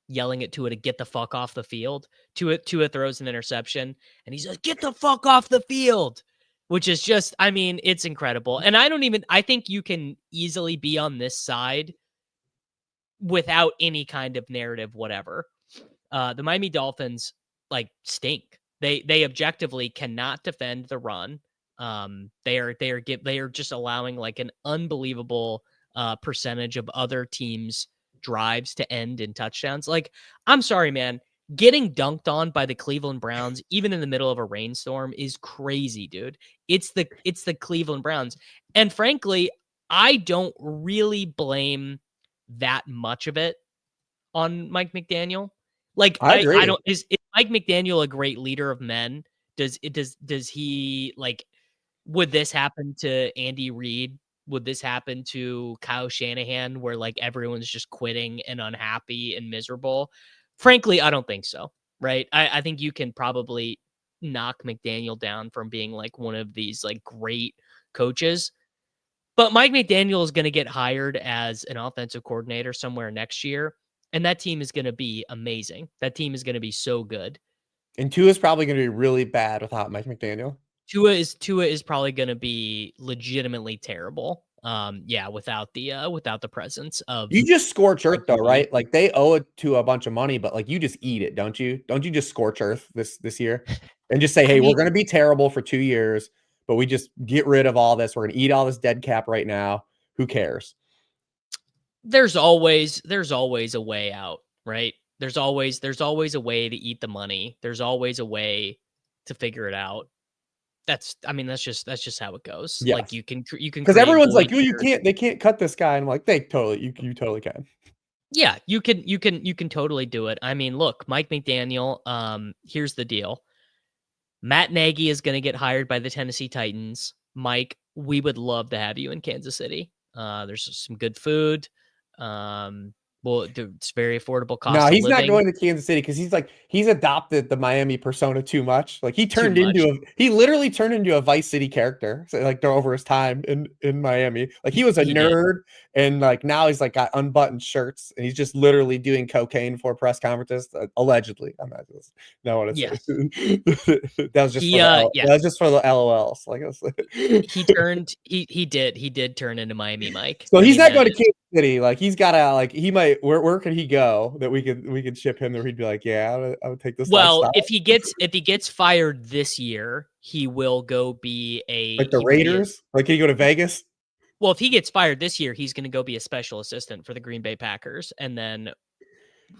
yelling at Tua to get the fuck off the field. Tua throws an interception and he says, "Get the fuck off the field," which is just, I mean, it's incredible. And I think you can easily be on this side without any kind of narrative, whatever. The Miami Dolphins like stink. They objectively cannot defend the run. They are just allowing like an unbelievable percentage of other teams' drives to end in touchdowns. Like, I'm sorry, man. getting dunked on by the Cleveland Browns, even in the middle of a rainstorm, is crazy, dude. It's the Cleveland Browns. And frankly, I don't really blame that much of it on Mike McDaniel. Like, I I agree. don't, is Mike McDaniel a great leader of men? Does he, like, would this happen to Andy Reid? Would this happen to Kyle Shanahan, where like everyone's just quitting and unhappy and miserable? Frankly, I don't think so. Right? I think you can probably knock McDaniel down from being like one of these like great coaches. But Mike McDaniel is going to get hired as an offensive coordinator somewhere next year, and that team is going to be amazing. That team is going to be so good. And Tua is probably going to be really bad without Mike McDaniel. Tua is probably going to be legitimately terrible. Yeah, without the presence of You just scorch earth though, RQB. right? Like they owe it to a bunch of money, but like you just eat it, don't you? Don't you just scorch earth this year and just say, I hey, we're mean, going to be terrible for 2 years, but we just get rid of all this. We're going to eat all this dead cap right now. Who cares? there's always a way out, right? There's always a way to eat the money. There's always a way to figure it out. That's just how it goes. Yes. Like you can Because create everyone's void like, oh, you years. can't, they can't cut this guy. And I'm like, you totally can. Yeah, you can totally do it. I mean, look, Mike McDaniel, here's the deal. Matt Nagy is going to get hired by the Tennessee Titans. Mike, we would love to have you in Kansas City. There's some good food. Well, it's very affordable No, cost of he's not living. going to Kansas City because he's adopted the Miami persona too much. Like he Much. literally turned into a Vice City character. So like over his time in Miami, like he was a He did. nerd, and like now he's like got unbuttoned shirts, and he's just literally doing cocaine for press conferences. Allegedly, I'm not just no one to say Yes. that was just He for the yeah. that was just for the LOLs. Like He did turn into Miami Mike. so I he's mean, not that going to is Kansas City. Like he's gotta like he might where could he go that we could ship him there? He'd be like, yeah, I would take this well, lifestyle. if he gets fired this year, he will go be Like the Raiders? Like can you go to Vegas? well, if he gets fired this year, he's going to go be a special assistant for the Green Bay Packers and then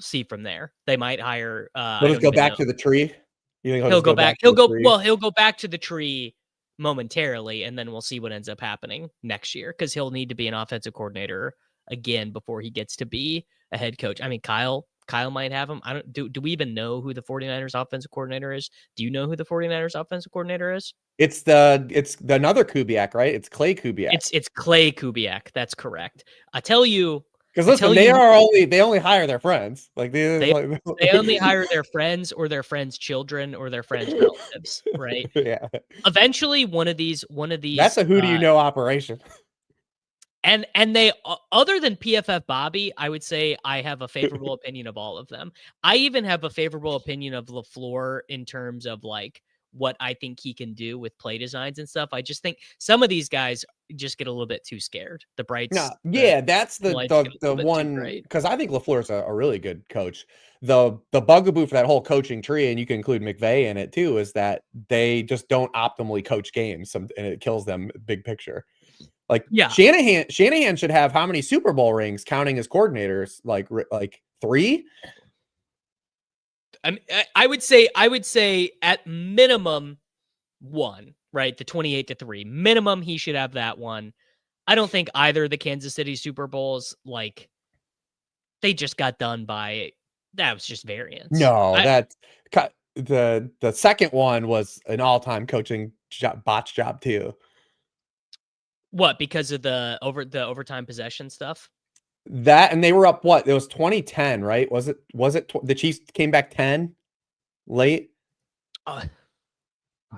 see from there. They might hire He'll I just don't go even back know. to the tree. You think he'll He'll just go go back. back to the tree? He'll go back to the tree momentarily and then we'll see what ends up happening next year cuz he'll need to be an offensive coordinator again before he gets to be a head coach. I mean, Kyle might have him. I don't do we even know who the 49ers offensive coordinator is? Do you know who the 49ers offensive coordinator is? It's the another Kubiak, right? It's Clay Kubiak. It's Clay Kubiak. That's correct. I tell you Because listen, they only hire their friends. Like they they only hire their friends or their friends' children or their friends' relatives, right? yeah. Eventually one of these That's a who do you know operation. and they other than PFF Bobby, I would say I have a favorable opinion of all of them. I even have a favorable opinion of LaFleur in terms of like what I think he can do with play designs and stuff. I just think some of these guys just get a little bit too scared. The No, brights, yeah, that's the the lights get a the little bit too one bright. because I think LaFleur's a really good coach. The bugaboo for that whole coaching tree, and you can include McVay in it too, is that they just don't optimally coach games, and it kills them big picture. Like Yeah. Shanahan should have how many Super Bowl rings counting his coordinators? Like 3? I would say at minimum one, right? The 28-3. Minimum he should have that one. I don't think either of the Kansas City Super Bowls, like they just got done by that was just variance. No, that's the second one was an all-time coaching botch job too. What, because of the overtime possession stuff? That and they were up what? It was 2010, right? Was it the Chiefs came back 10 late?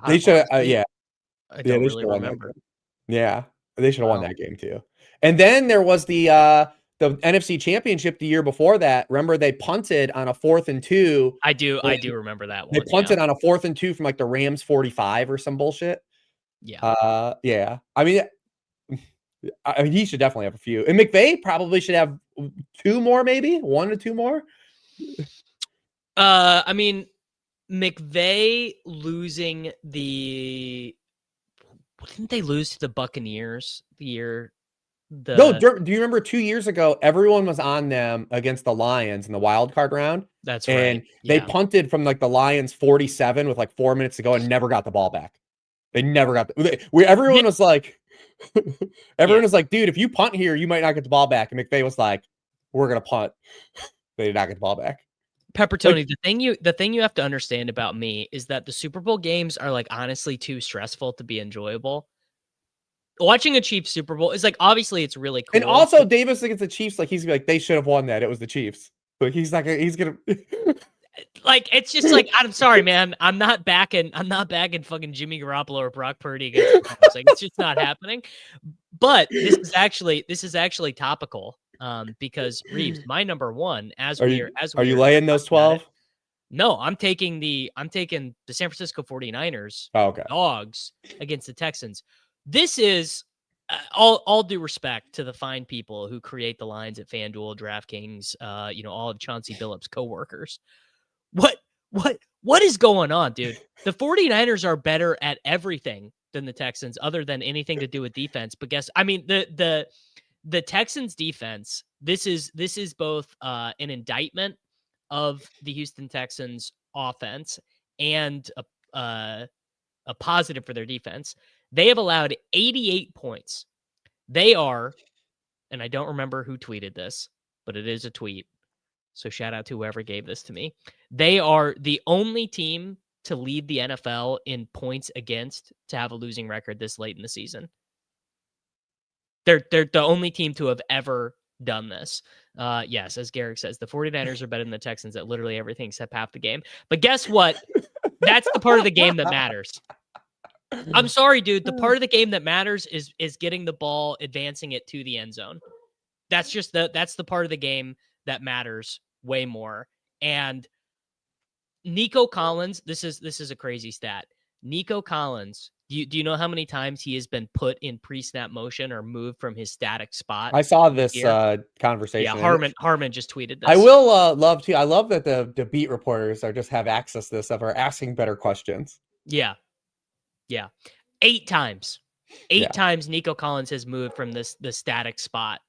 They should Honestly, yeah. I Yeah, don't they should really have won that remember. game. Yeah, they should have won Wow. that game too. And then there was the NFC Championship the year before that. Remember they punted on a 4th and 2. I do remember that They one. punted on a 4th and 2 from like the Rams 45 or some bullshit. Yeah. Yeah. I mean he should definitely have a few. And McVay probably should have 2 more, maybe 1 or 2 more. I mean, McVay losing didn't they lose to the Buccaneers the year No, do you remember 2 years ago, everyone was on them against the Lions in the wild card round, That's and right. they Yeah. punted from like the Lions 47 with like 4 minutes to go and never got the ball back. They never got everyone was like, everyone was like, dude, if you punt here, you might not get the ball back. And McVay was like, we're gonna punt. They did not get the ball back. Pepper Tony, the thing you have to understand about me is that the Super Bowl games are like honestly too stressful to be enjoyable. Watching a Chiefs Super Bowl is like, obviously it's really cool. And also Davis against the Chiefs, like he's gonna be like, they should have won that. It was the Chiefs. But he's gonna like, it's just like, I'm sorry, man. I'm not backing fucking Jimmy Garoppolo or Brock Purdy against the Colts. Like, it's just not happening. But this is actually topical. Because Reeves, my number one, are you laying those 12? No, I'm taking the San Francisco 49ers dogs against the Texans. This is all due respect to the fine people who create the lines at FanDuel, DraftKings, all of Chauncey Billups' coworkers. What is going on, dude? The 49ers are better at everything than the Texans, other than anything to do with defense. But the Texans defense, this is both an indictment of the Houston Texans offense and a positive for their defense. They have allowed 88 points. They are, and I don't remember who tweeted this, but it is a tweet. So shout out to whoever gave this to me. They are the only team to lead the NFL in points against to have a losing record this late in the season. They're the only team to have ever done this. Yes, as Garrick says, the 49ers are better than the Texans at literally everything except half the game. But guess what? That's the part of the game that matters. I'm sorry, dude. The part of the game that matters is getting the ball, advancing it to the end zone. That's the part of the game that matters way more. And Nico Collins, this is a crazy stat. Nico Collins, do you know how many times he has been put in pre-snap motion or moved from his static spot? I saw this conversation. Yeah, Harmon just tweeted this. I will love to. I love that the beat reporters just have access to this stuff, are asking better questions. Yeah. 8 times. 8 times Nico Collins has moved from the static spot.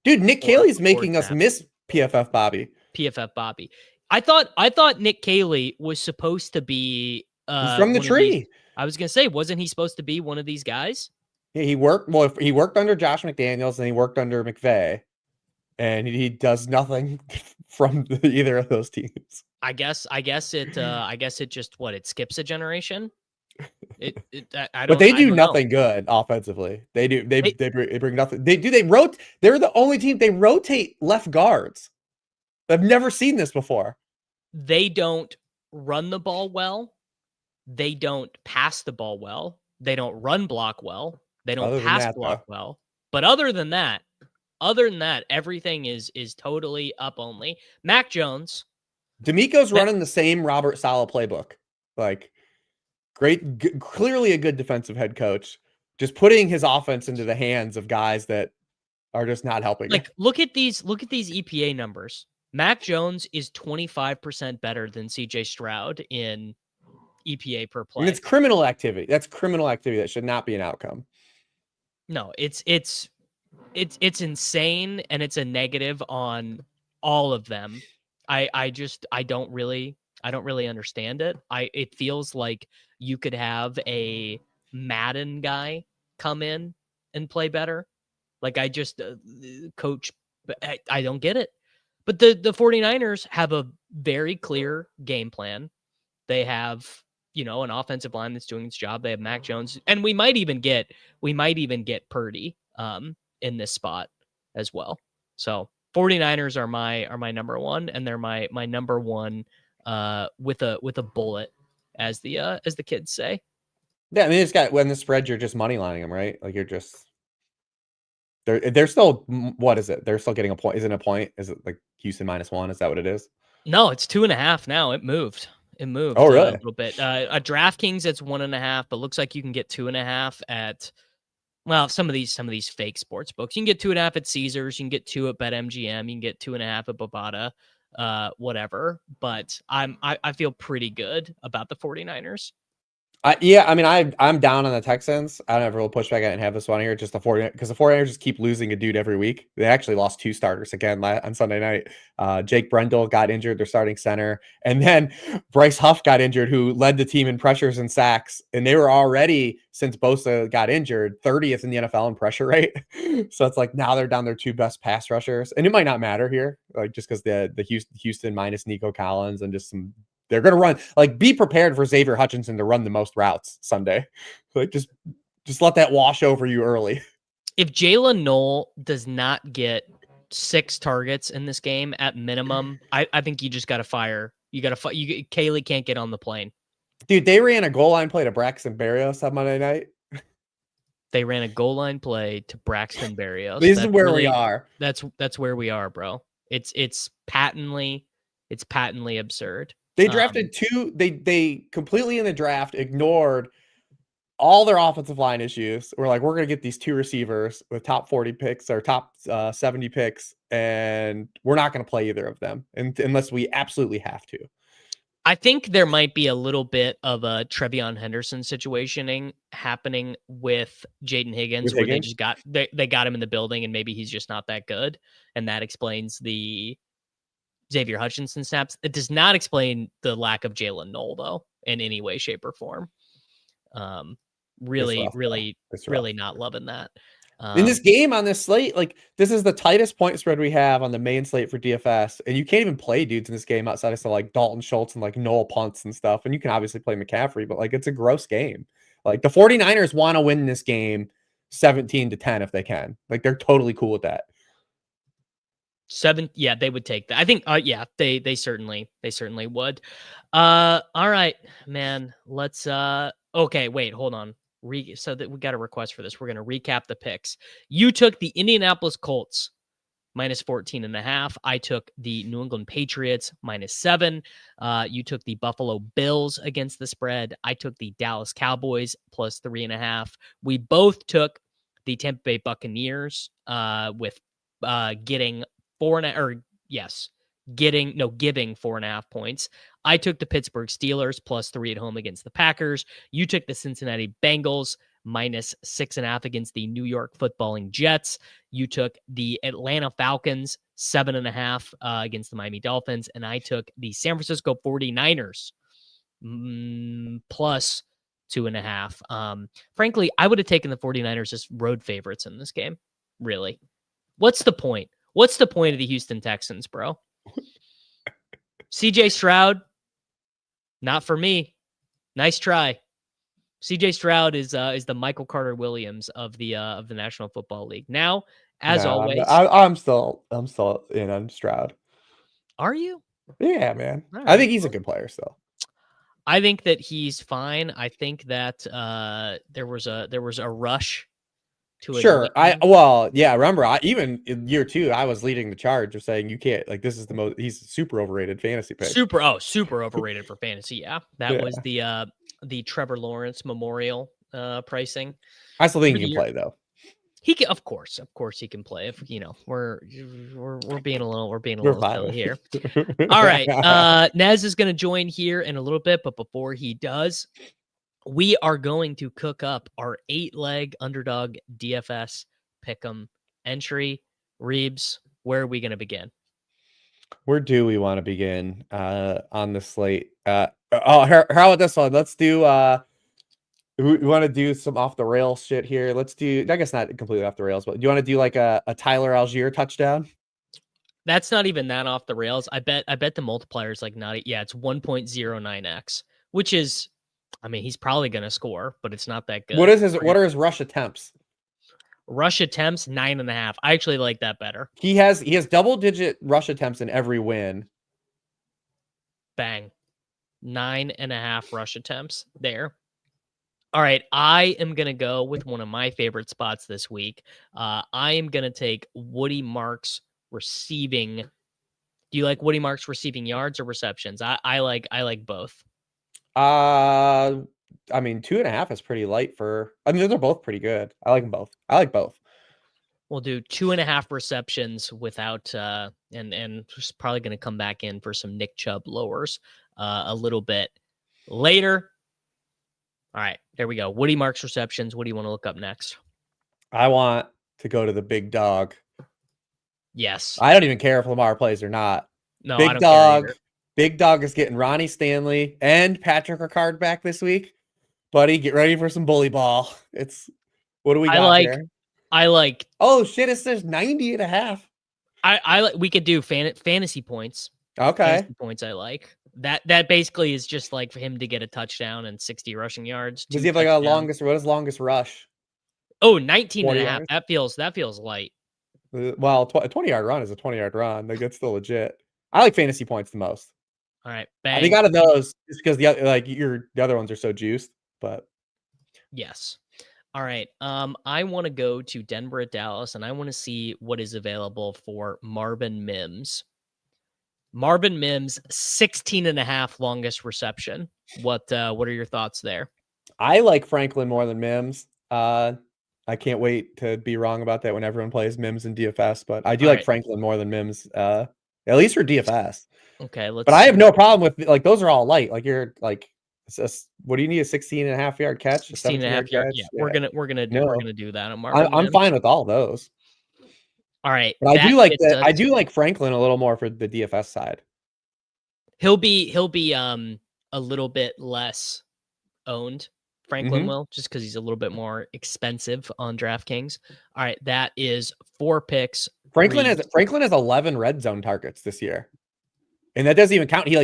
Dude, Nick Caley's making us miss PFF Bobby. I thought Nick Caley was supposed to be he's from the tree. I was gonna say, wasn't he supposed to be one of these guys? Yeah, he worked under Josh McDaniels and he worked under McVay, and he does nothing from either of those teams. I guess it just it skips a generation. But they do nothing good offensively. They bring nothing. They're the only team they rotate left guards. I've never seen this before. They don't run the ball well. They don't pass the ball well. They don't run block well. They don't pass block well. But other than that, everything is totally up only. Mac Jones. D'Amico's running the same Robert Saleh playbook. Like, clearly a good defensive head coach, just putting his offense into the hands of guys that are just not helping. Like, look at these EPA numbers. Mac Jones is 25% better than CJ Stroud in EPA per play. And it's criminal activity. That's criminal activity that should not be an outcome. No, it's insane, and it's a negative on all of them. I don't really understand it. It feels like you could have a Madden guy come in and play better. Like, I just coach, I don't get it. But the 49ers have a very clear game plan. They have, an offensive line that's doing its job. They have Mac Jones, and we might even get Purdy in this spot as well. So 49ers are my number one, and they're my number one with a bullet, as the kids say. Yeah, I mean, it's got, when the spread, you're just money lining them, right? Like, you're just they're still, what is it? They're still getting a point. Isn't it a point? Is it like Houston -1? Is that what it is? No, it's 2.5 now. It moved. Oh, really? A little bit. A DraftKings, it's 1.5, but looks like you can get 2.5 at, well, some of these fake sports books. You can get 2.5 at Caesars. You can get 2 at BetMGM. You can get 2.5 at Bovada, whatever. But I feel pretty good about the 49ers. Yeah, I mean, I'm down on the Texans. I don't ever will push back. I didn't have this one here. Just the 49ers, because the 49ers just keep losing a dude every week. They actually lost 2 starters again on Sunday night. Jake Brendel got injured, their starting center, and then Bryce Huff got injured, who led the team in pressures and sacks. And they were already, since Bosa got injured, 30th in the NFL in pressure rate. So it's like now they're down their 2 best pass rushers, and it might not matter here, like just because the Houston minus Nico Collins and just some. They're going to run, like, be prepared for Xavier Hutchinson to run the most routes Sunday. Like, just let that wash over you early. If Jalen Noel does not get 6 targets in this game at minimum, I think you just got to fire. You got to Kaylee can't get on the plane. Dude, they ran a goal line play to Braxton Berrios on Monday night. They ran a goal line play to Braxton Berrios. This is where we are. That's where we are, bro. It's patently absurd. They drafted 2. They completely in the draft ignored all their offensive line issues. We're like, we're going to get these 2 receivers with top 40 picks or top 70 picks, and we're not going to play either of them unless we absolutely have to. I think there might be a little bit of a Trevion Henderson situationing happening with Jaden Higgins, where they just they got him in the building, and maybe he's just not that good, and that explains the Xavier Hutchinson snaps. It does not explain the lack of Jalen Noel, though, in any way, shape, or form. Really not loving that. In this game on this slate, like, this is the tightest point spread we have on the main slate for DFS, and you can't even play dudes in this game outside of like Dalton Schultz and like Noel punts and stuff, and you can obviously play McCaffrey, but like, it's a gross game. Like, the 49ers want to win this game 17-10 if they can. Like, they're totally cool with that. 7, yeah, they would take that. I think, yeah, they certainly would. All right, man. Let's okay, wait, hold on. So that we got a request for this. We're gonna recap the picks. You took the Indianapolis Colts minus 14.5. I took the New England Patriots -7. You took the Buffalo Bills against the spread. I took the Dallas Cowboys plus 3.5. We both took the Tampa Bay Buccaneers with getting giving 4.5 points. I took the Pittsburgh Steelers plus 3 at home against the Packers. You took the Cincinnati Bengals minus 6.5 against the New York Footballing Jets. You took the Atlanta Falcons 7.5 against the Miami Dolphins. And I took the San Francisco 49ers plus 2.5. Frankly, I would have taken the 49ers as road favorites in this game. Really. What's the point? What's the point of the Houston Texans, bro? CJ Stroud, not for me. Nice try. CJ Stroud is the Michael Carter Williams of the National Football League. Now, as always, I'm still in on Stroud. Are you? Yeah, man. Right. I think he's a good player still. I think that he's fine. I think that there was a rush to it. Sure. Remember, even in year 2, I was leading the charge of saying you can't, like, this is the most, he's super overrated fantasy pick. Super overrated for fantasy. Yeah. That was the Trevor Lawrence Memorial pricing. I still think he can play, though. He can, of course he can play. If we're being a little silly here. All right. Nez is going to join here in a little bit, but before he does, we are going to cook up our 8-leg underdog DFS pick'em entry. Reeves, where are we going to begin? Where do we want to begin on the slate? How about this one? Let's do we want to do some off the rails shit here. Let's do, I guess not completely off the rails, but do you want to do like a Tyler Algier touchdown? That's not even that off the rails. I bet the multiplier is like it's 1.09x, which is, I mean, he's probably going to score, but it's not that good. What are his rush attempts? Rush attempts 9.5. I actually like that better. He has double-digit rush attempts in every win. Bang. 9.5 rush attempts there. All right, I am going to go with one of my favorite spots this week. I am going to take Woody Marks receiving. Do you like Woody Marks receiving yards or receptions? I like both. I mean, 2.5 is pretty light for. I mean, they're both pretty good. I like them both. I like both. We'll do 2.5 receptions without, and just probably going to come back in for some Nick Chubb lowers a little bit later. All right, there we go. Woody marks receptions. What do you want to look up next? I want to go to the big dog. Yes. I don't even care if Lamar plays or not. No, I Big don't care dog. either. Big dog is getting Ronnie Stanley and Patrick Ricard back this week. Buddy, get ready for some bully ball. What do we got here? I like. Oh shit! It says 90.5. I like. We could do fantasy points. Okay. Fantasy points. I like that. That basically is just like for him to get a touchdown and 60 rushing yards. Does he have like a longest? What is longest rush? Oh, 19 and a half. Yards? That feels light. Well, a 20-yard run is a 20-yard run. Like that's still legit. I like fantasy points the most. All right, I think out of those, just because the other ones are so juiced. But yes. All right. I want to go to Denver at Dallas, and I want to see what is available for Marvin Mims. Marvin Mims, 16 and a half longest reception. What are your thoughts there? I like Franklin more than Mims. I can't wait to be wrong about that when everyone plays Mims in DFS, but I do like Franklin more than Mims, at least for DFS. Okay, but I have no problem with like those are all light. Like you're like, what do you need? A 16.5-yard catch? 16.5 yard. Yeah, we're gonna do that. I'm fine with all those. All right, but I do like that. I do like Franklin a little more for the DFS side. He'll be a little bit less owned. Franklin will, just because he's a little bit more expensive on DraftKings. All right, that is 4 picks. Franklin has 11 red zone targets this year, and that doesn't even count. He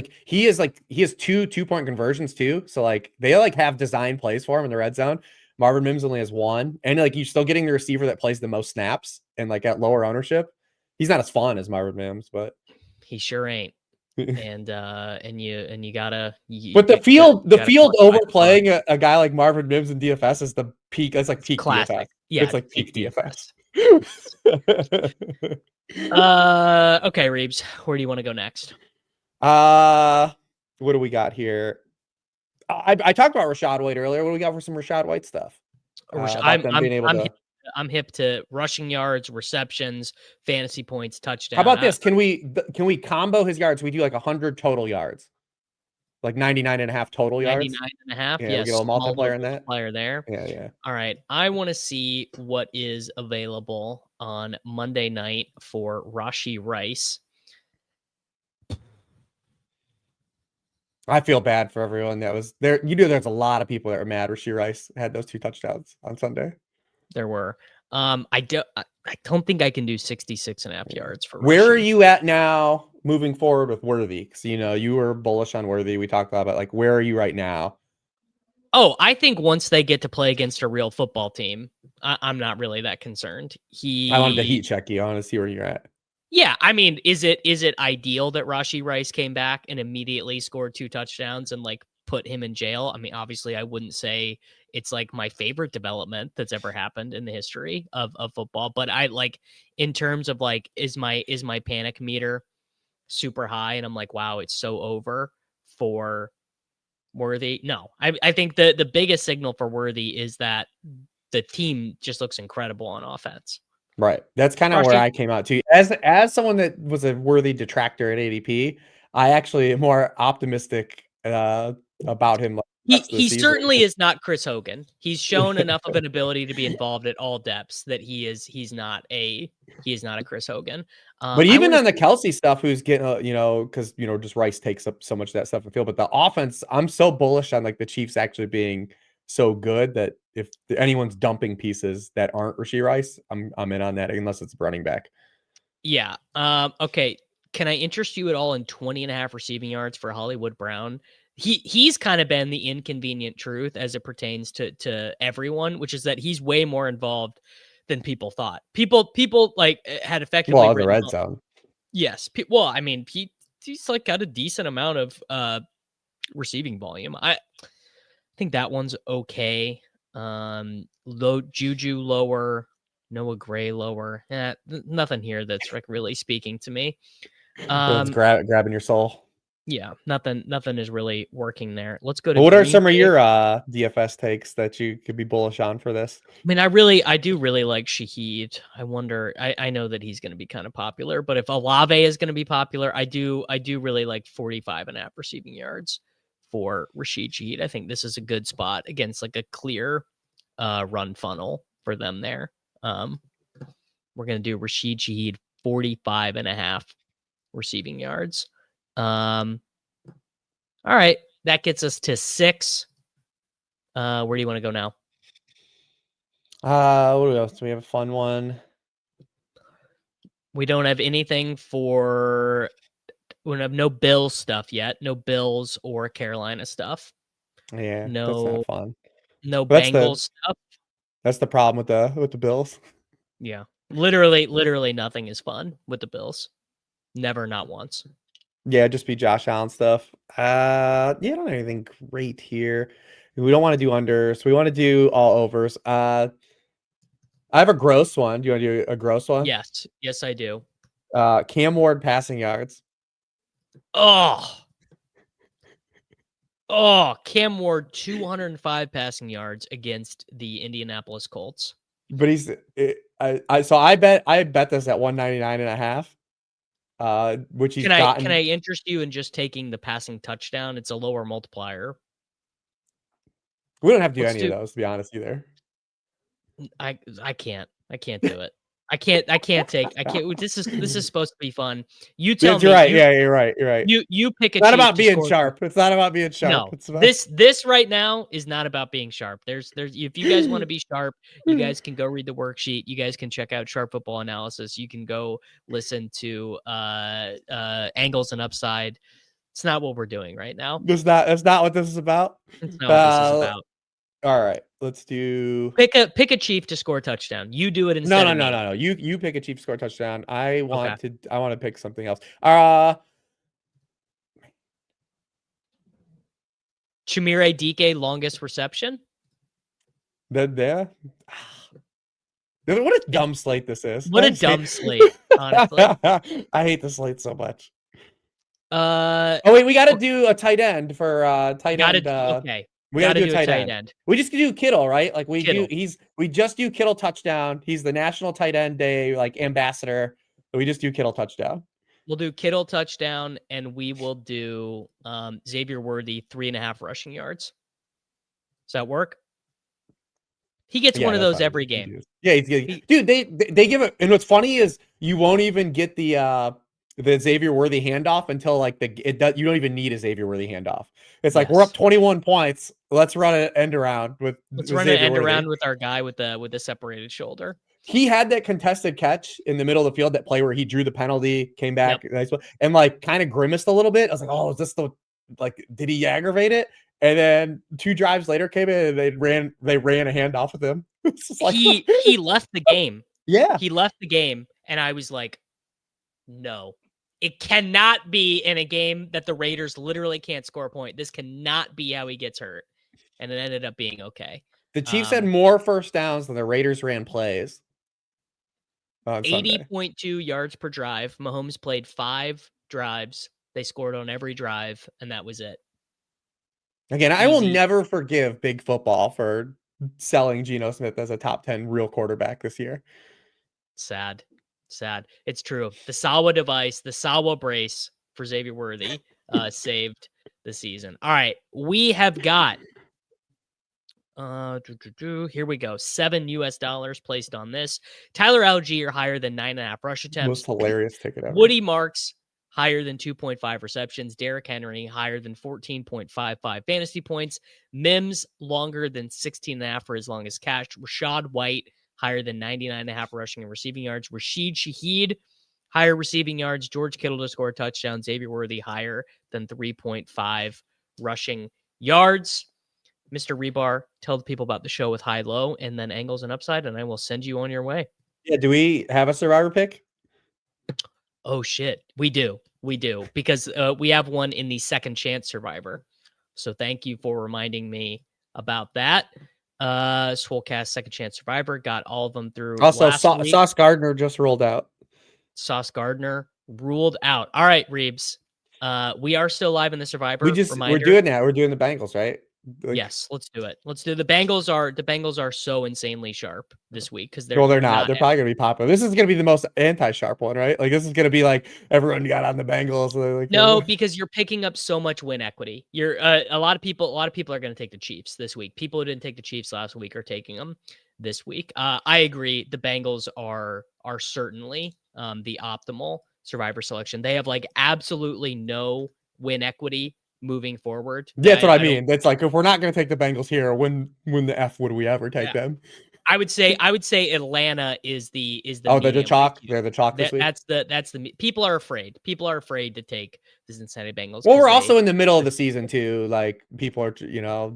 has 2 2-point conversions too. So like they like have design plays for him in the red zone. Marvin Mims only has 1, and like you're still getting the receiver that plays the most snaps and like at lower ownership. He's not as fun as Marvin Mims, but he sure ain't. and you gotta. But the field overplaying a guy like Marvin Mims in DFS is the peak. It's like peak classic. DFS. Yeah, it's like peak DFS. Okay, Reeves, where do you want to go next? What do we got here? I talked about Rachaad White earlier. What do we got for some Rachaad White stuff? I'm hip to rushing yards, receptions, fantasy points, touchdowns. How about this? Can we combo his yards? We do like 100 total yards, like 99.5 total yards. 99.5. Yeah, we get a multiplier in that. Multiplier there. Yeah. All right. I want to see what is available on Monday night for Rashee Rice. I feel bad for everyone that was there. There's a lot of people that were mad Rashee Rice had those 2 touchdowns on Sunday. There were. I don't think I can do 66.5 yards for Rashee. Where are you at now moving forward with Worthy? Because you were bullish on Worthy. We talked about like where are you right now? Oh, I think once they get to play against a real football team, I'm not really that concerned. I wanted to heat check you. I want to see where you're at. Yeah, I mean, is it ideal that Rashee Rice came back and immediately scored 2 touchdowns and like put him in jail? I mean, obviously, I wouldn't say it's like my favorite development that's ever happened in the history of football, but I like in terms of like is my panic meter super high and I'm like, wow, it's so over for Worthy? No, I think the biggest signal for Worthy is that the team just looks incredible on offense. Right. That's kind of where I came out to. As someone that was a Worthy detractor at ADP, I actually am more optimistic about him. He certainly is not Chris Hogan. He's shown enough of an ability to be involved at all depths that he's not a Chris Hogan. But even on the Kelsey stuff, who's getting because just Rice takes up so much of that stuff in the field. But the offense, I'm so bullish on like the Chiefs actually being so good that if anyone's dumping pieces that aren't Rashee Rice, I'm in on that unless it's running back. Yeah. Okay. Can I interest you at all in 20.5 receiving yards for Hollywood Brown? He's kind of been the inconvenient truth as it pertains to everyone, which is that he's way more involved than people thought. People like had effectively the red zone. Yes. Well, I mean, he's like got a decent amount of receiving volume. I think that one's okay. Juju lower, Noah Gray lower. Nothing here that's like really speaking to me. It's grabbing your soul. Yeah, nothing is really working there. Let's go to. What are some of your DFS takes that you could be bullish on for this? I mean, I do really like Shaheed. I wonder. I know that he's going to be kind of popular, but if Olave is going to be popular, I do really like 45.5 receiving yards for Rashid Shaheed. I think this is a good spot against like a clear run funnel for them there. We're going to do Rashid Shaheed 45.5 receiving yards. All right. That gets us to 6. Where do you want to go now? What else? Do we have a fun one? We don't have anything for. We don't have no Bills stuff yet. No Bills or Carolina stuff. Yeah, No, that's not fun. no But Bengals stuff. That's the problem with the Bills. Yeah, literally nothing is fun with the Bills. Never, not once. Yeah, just be Josh Allen stuff. Yeah, I don't have anything great here. We don't want to do unders. We want to do all overs. I have a gross one. Do you want to do a gross one? Yes, I do. Cam Ward passing yards. Oh, Cam Ward 205 passing yards against the Indianapolis Colts. But I bet this at 199.5. Which he's gotten. Can I interest you in just taking the passing touchdown? It's a lower multiplier. We don't have to do any of those, to be honest, either. I can't do it. I can't. This is supposed to be fun. You tell me. You're right. You're right. You pick a. It's not about being sharp. It's not about being sharp. No, it's about... this right now is not about being sharp. There's if you guys want to be sharp, you guys can go read the worksheet. You guys can check out Sharp Football Analysis. You can go listen to Angles and Upside. It's not what we're doing right now. That's not what this is about. It's not what this is about. All right, let's do pick a Chief to score a touchdown. You do it instead. No. You pick a Chief to score a touchdown. I want to pick something else. Chimere Dike longest reception. What a dumb slate this is. What a dumb slate, honestly. I hate the slate so much. Oh wait, we got to do a tight end for tight end. Okay. We got to do a tight end. We just do Kittle, right? Like we just do Kittle touchdown. He's the National Tight End Day like ambassador. So we just do Kittle touchdown. We'll do Kittle touchdown, and we will do Xavier Worthy 3.5 rushing yards. Does that work? He gets one of those every game. Yeah, he's getting. Dude, they give it. And what's funny is you won't even get the Xavier Worthy handoff until like you don't even need a Xavier Worthy handoff. It's like we're up 21 points. Let's run an end around with. Let's run an end around with our guy with the separated shoulder. He had that contested catch in the middle of the field, that play where he drew the penalty, came back, and like kind of grimaced a little bit. I was like, oh, is this did he aggravate it? And then 2 drives later came in and they ran a handoff with him. He left the game. Yeah. He left the game, and I was like, no. It cannot be in a game that the Raiders literally can't score a point. This cannot be how he gets hurt. And it ended up being okay. The Chiefs had more first downs than the Raiders ran plays. 80.2 yards per drive. Mahomes played 5 drives. They scored on every drive, and that was it. Again, I will never forgive Big Football for selling Geno Smith as a top 10 real quarterback this year. Sad. It's true. The Sawa device, the Sawa brace for Xavier Worthy saved the season. All right. We have got here we go. $7 placed on this. Tyler Algier higher than 9.5 rush attempts. Most hilarious ticket ever. Woody Marks higher than 2.5 receptions. Derrick Henry higher than 14.55 fantasy points. Mims longer than 16.5 for his longest catch. Rashad White higher than 99.5 rushing and receiving yards. Rashid Shaheed higher receiving yards. George Kittle to score a touchdown. Xavier Worthy higher than 3.5 rushing yards. Mr. Rebar, tell the people about the show with High Low and then Angles and Upside, and I will send you on your way. Yeah, do we have a survivor pick? Oh, shit. We do, because we have one in the second chance survivor. So thank you for reminding me about that. Swolecast second chance survivor, got all of them through. Also, Sauce Gardner just rolled out. Sauce Gardner ruled out. All right, Reeves. We are still live in the survivor. We're doing that. We're doing the Bengals, right? Like, Yes, let's do it. Let's do the Bengals are so insanely sharp this week because they're well, they're not. not. They're probably gonna be popular. This is gonna be the most anti-sharp one, right? Like, this is gonna be like everyone got on the Bengals. Like, No, because you're picking up so much win equity. You're a lot of people are going to take the Chiefs this week. People who didn't take the Chiefs last week are taking them this week. I agree. The Bengals are certainly the optimal survivor selection. They have like absolutely no win equity moving forward. yeah, that's what I I don't. mean. That's like, if we're not gonna take the Bengals here, when the F would we ever take Yeah. them? I would say Atlanta is the Oh, they're the medium chalk. IQ. They're the chalk this week. That's the people are afraid. People are afraid to take the Cincinnati Bengals. Well, we're also in the middle of the season too. Like, people are,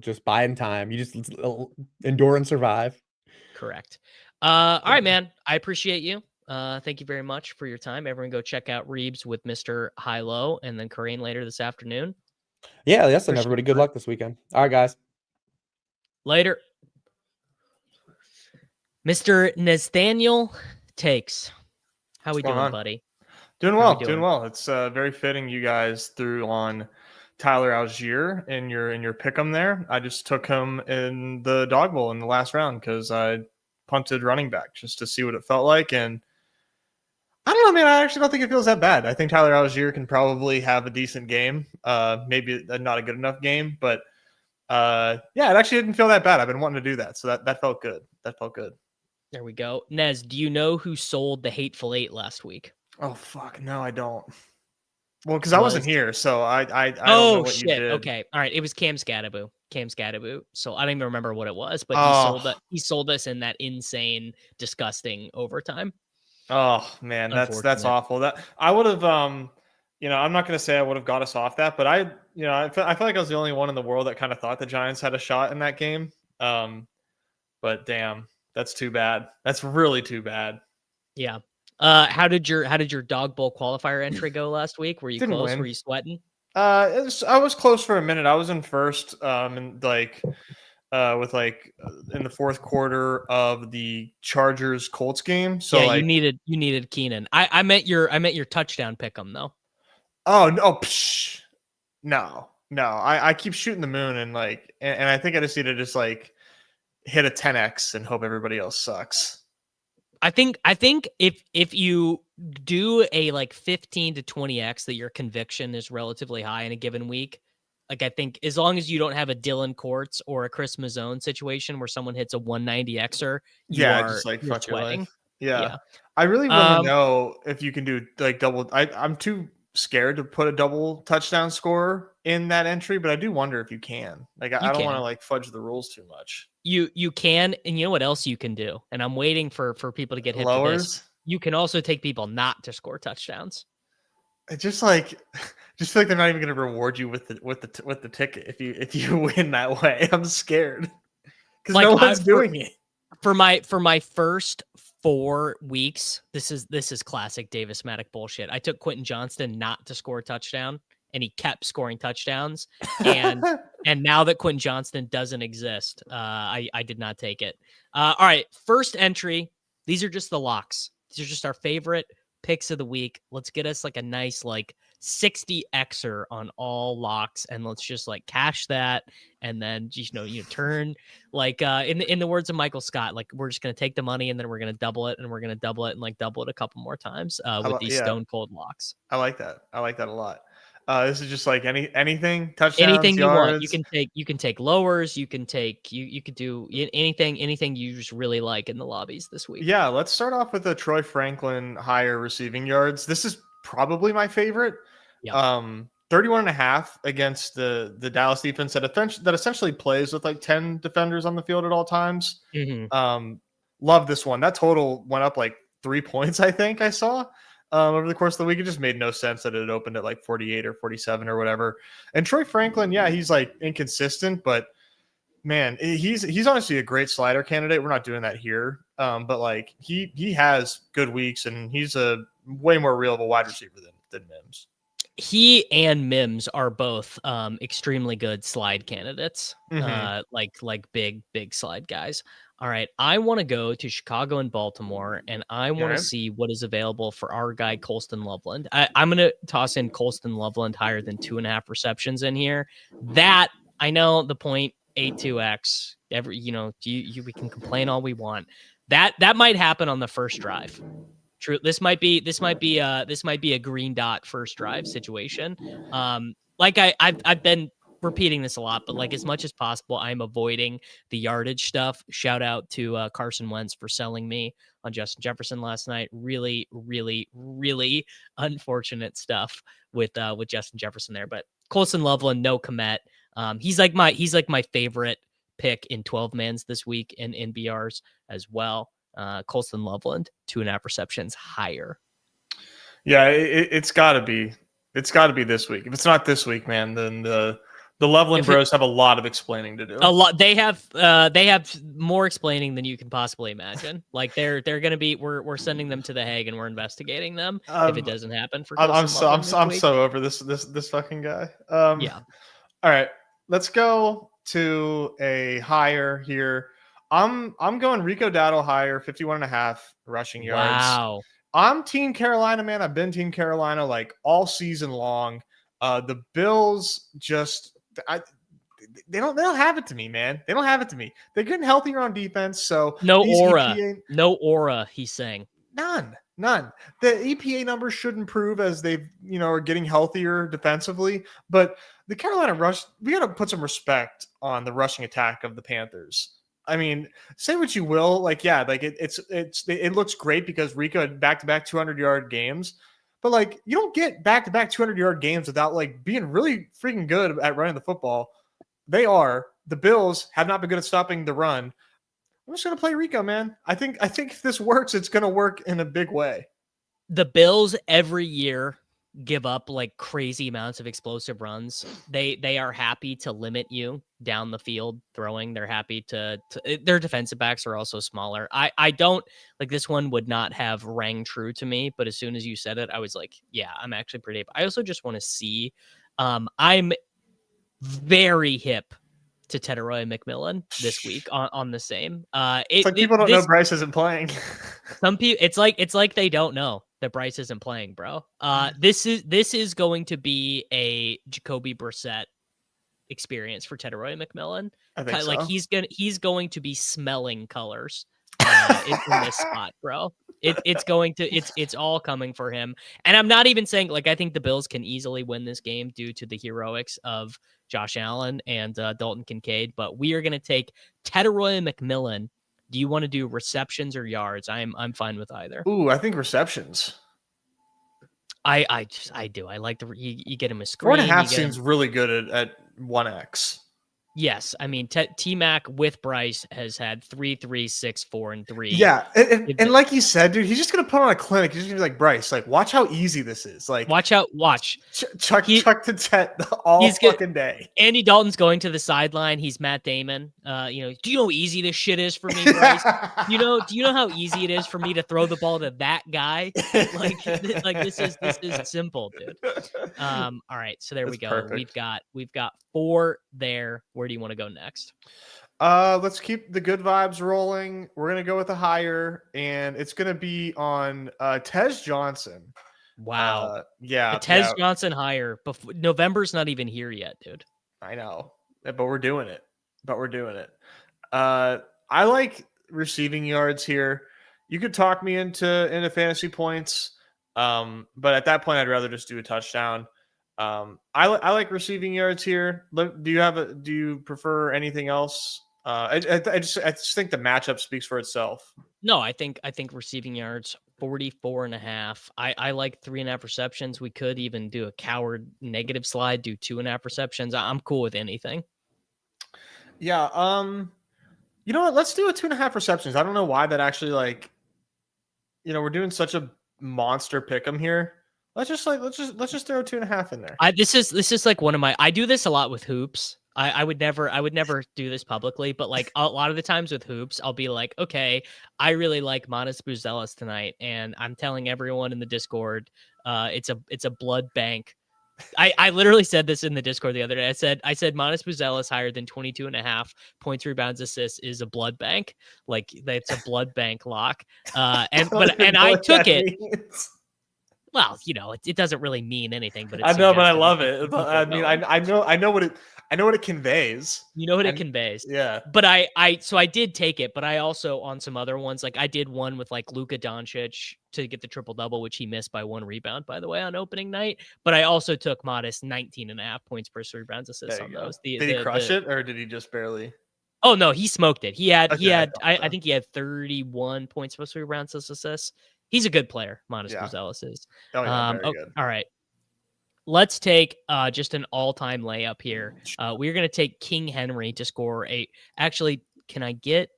just buying time. You just endure and survive. Correct. All right, man. I appreciate you. Thank you very much for your time. Everyone go check out Reeves with Mr. High Low and then Corinne later this afternoon. Yeah, listen, everybody, good luck this weekend. All right, guys. Later. Mr. Nathaniel Takes. How we doing, buddy? Doing well. It's very fitting you guys threw on Tyler Algier in your pick'em there. I just took him in the dog bowl in the last round because I punted running back just to see what it felt like. And I don't know, man. I actually don't think it feels that bad. I think Tyler Algier can probably have a decent game. Maybe not a good enough game, but yeah, it actually didn't feel that bad. I've been wanting to do that. So that felt good. That felt good. There we go. Nez, do you know who sold the Hateful Eight last week? Oh, fuck. No, I don't. Well, because I wasn't here, so I don't know what shit. You did. Okay. All right. It was Cam Scadaboo. So I don't even remember what it was, but he sold us in that insane, disgusting overtime. Oh man, that's awful. That I would have I'm not gonna say I would have got us off that, but I feel like I was the only one in the world that kind of thought the Giants had a shot in that game. But damn, that's too bad. That's really too bad. Yeah. How did your dog bowl qualifier entry go last week? Were you Didn't close? win. Were you sweating? I was close for a minute. I was in first, and like with like in the fourth quarter of the Chargers Colts game. So yeah, like, you needed Keenan. I meant your touchdown pick 'em though. Oh no, no. I keep shooting the moon and like, and I think I just need to just like hit a 10x and hope everybody else sucks. I think if you do a like 15 to 20x that your conviction is relatively high in a given week, like I think as long as you don't have a Dylan Courts or a Chris Mazzone situation where someone hits a 190xer, just like fuck your sweating. life. Yeah. I really want to know if you can do like double. I'm too scared to put a double touchdown score in that entry, but I do wonder if you can. Like I don't want to like fudge the rules too much. You can, and you know what else you can do? And I'm waiting for people to get hit for this. You can also take people not to score touchdowns. It's just feel like they're not even going to reward you with the ticket if you win that way. I'm scared because like, no one's doing it. For my first 4 weeks, this is classic Davis Maddock bullshit. I took Quentin Johnston not to score a touchdown, and he kept scoring touchdowns. And and now that Quentin Johnston doesn't exist, I did not take it. All right, first entry. These are just the locks. These are just our favorite picks of the week. Let's get us like a nice like 60xer on all locks, and let's just like cash that, and then you turn like in the words of Michael Scott, like we're just gonna take the money and then we're gonna double it, and we're gonna double it and like double it a couple more times with these stone cold locks. I like that a lot. This is just like anything touchdowns, anything you yards. want. You can take lowers. You can do anything you just really like in the lobbies this week. Yeah, let's start off with the Troy Franklin higher receiving yards. This is probably my favorite. Yeah. 31.5 against the Dallas defense that essentially plays with like 10 defenders on the field at all times. Mm-hmm. Love this one. That total went up like 3 points, I think I saw. Over the course of the week, it just made no sense that it opened at like 48 or 47 or whatever. And Troy Franklin, yeah, he's like inconsistent, but man, he's honestly a great slider candidate. We're not doing that here, but like he has good weeks, and he's a way more real of a wide receiver than Mims. He and Mims are both extremely good slide candidates, like big slide guys. All right, I want to go to Chicago and Baltimore, and I want to see what is available for our guy, Colston Loveland. I'm going to toss in Colston Loveland higher than 2.5 receptions in here. That, I know the point A2X. We can complain all we want. That might happen on the first drive. True. This might be a green dot first drive situation. Like I've been repeating this a lot, but like as much as possible, I'm avoiding the yardage stuff. Shout out to Carson Wentz for selling me on Justin Jefferson last night. Really, really, really unfortunate stuff with Justin Jefferson there. But Colson Loveland, no Kmet. He's like my favorite pick in 12 mans this week in BRs as well. Colson Loveland, 2.5 receptions higher. Yeah, it's gotta be this week. If it's not this week, man, then the Loveland bros have a lot of explaining to do. A lot. They have more explaining than you can possibly imagine. Like they're gonna be. We're sending them to the Hague and we're investigating them if it doesn't happen for. I'm so over this fucking guy. Yeah. All right, let's go to a higher here. I'm going Rico Dowdle higher, 51.5 rushing yards. Wow. I'm Team Carolina, man. I've been Team Carolina like all season long. The Bills just they don't have it to me, man. They don't have it to me. They're getting healthier on defense, so no aura. He's saying none. The EPA numbers should improve as they are getting healthier defensively, but the Carolina rush, we got to put some respect on the rushing attack of the Panthers. I mean, say what you will, it looks great because Rico had back-to-back 200-yard games, but like you don't get back-to-back 200-yard games without like being really freaking good at running the football. The Bills have not been good at stopping the run. I'm just gonna play Rico, man. I think if this works, it's gonna work in a big way. The Bills every year give up like crazy amounts of explosive runs. They are happy to limit you down the field throwing. They're happy to their defensive backs are also smaller. I don't like this one would not have rang true to me, but as soon as you said it, I was like, yeah, I'm actually pretty. I also just want to see. I'm very hip to Teteroy McMillan this week on the same. It's like people don't know Bryce isn't playing. Some people, it's like they don't know that Bryce isn't playing, bro. This is going to be a Jacoby Brissett experience for Teteroy McMillan. I think like so. he's going to be smelling colors in this spot, bro. It's all coming for him. And I'm not even saying like I think the Bills can easily win this game due to the heroics of Josh Allen and Dalton Kincaid, but we are going to take Teteroy McMillan. Do you want to do receptions or yards? I'm fine with either. Ooh, I think receptions. I do. I like you get him a screen. 4.5 seems really good at 1x. Yes, I mean T-Mac with Bryce has had 3, 3, 6, 4, and 3. Yeah, and like you said, dude, he's just gonna put on a clinic. He's just gonna be like Bryce, like watch how easy this is. Like watch. Chuck to Tet all fucking day. Andy Dalton's going to the sideline. He's Matt Damon. Do you know how easy this shit is for me, Bryce? Do you know how easy it is for me to throw the ball to that guy? Like this is simple, dude. All right, so there we go. Perfect. We've got 4 there. Where do you want to go next? Let's keep the good vibes rolling. We're gonna go with a higher, and it's gonna be on Tez Johnson. Wow. Yeah, Tez Johnson higher. November's not even here yet, dude. I know, but we're doing it. I like receiving yards here. You could talk me into fantasy points, but at that point, I'd rather just do a touchdown. I like receiving yards here. Do you prefer anything else? I just think the matchup speaks for itself. No, I think receiving yards 44.5. I like 3.5 receptions. We could even do a coward negative slide, do 2.5 receptions. I'm cool with anything. Yeah. You know what? Let's do a 2.5 receptions. I don't know why that actually we're doing such a monster pick'em here. Let's just throw 2.5 in there. This is like one of my. I do this a lot with hoops. I would never do this publicly, but like a lot of the times with hoops, I'll be like, okay, I really like Manas Buzelis tonight, and I'm telling everyone in the Discord, it's a blood bank. I literally said this in the Discord the other day. I said Manas Buzelis higher than 22.5 points, rebounds, assists is a blood bank. Like that's a blood bank lock. And I took it. Well, it doesn't really mean anything, but I know, but I suggestive love of it. people I mean, knowing. I know what it conveys. You know what it And- conveys. Yeah. But so I did take it, but I also on some other ones, like I did one with like Luka Doncic to get the triple double, which he missed by 1 rebound, by the way, on opening night. But I also took modest 19.5 points per rebounds assists on those. Did he crush it or did he just barely? Oh no, he smoked it. He had I so. think he had 31 points per rebounds assists. He's a good player, Modest Rosales is. Oh yeah, very good. All right. Let's take just an all-time layup here. We're going to take King Henry to score Actually, can I get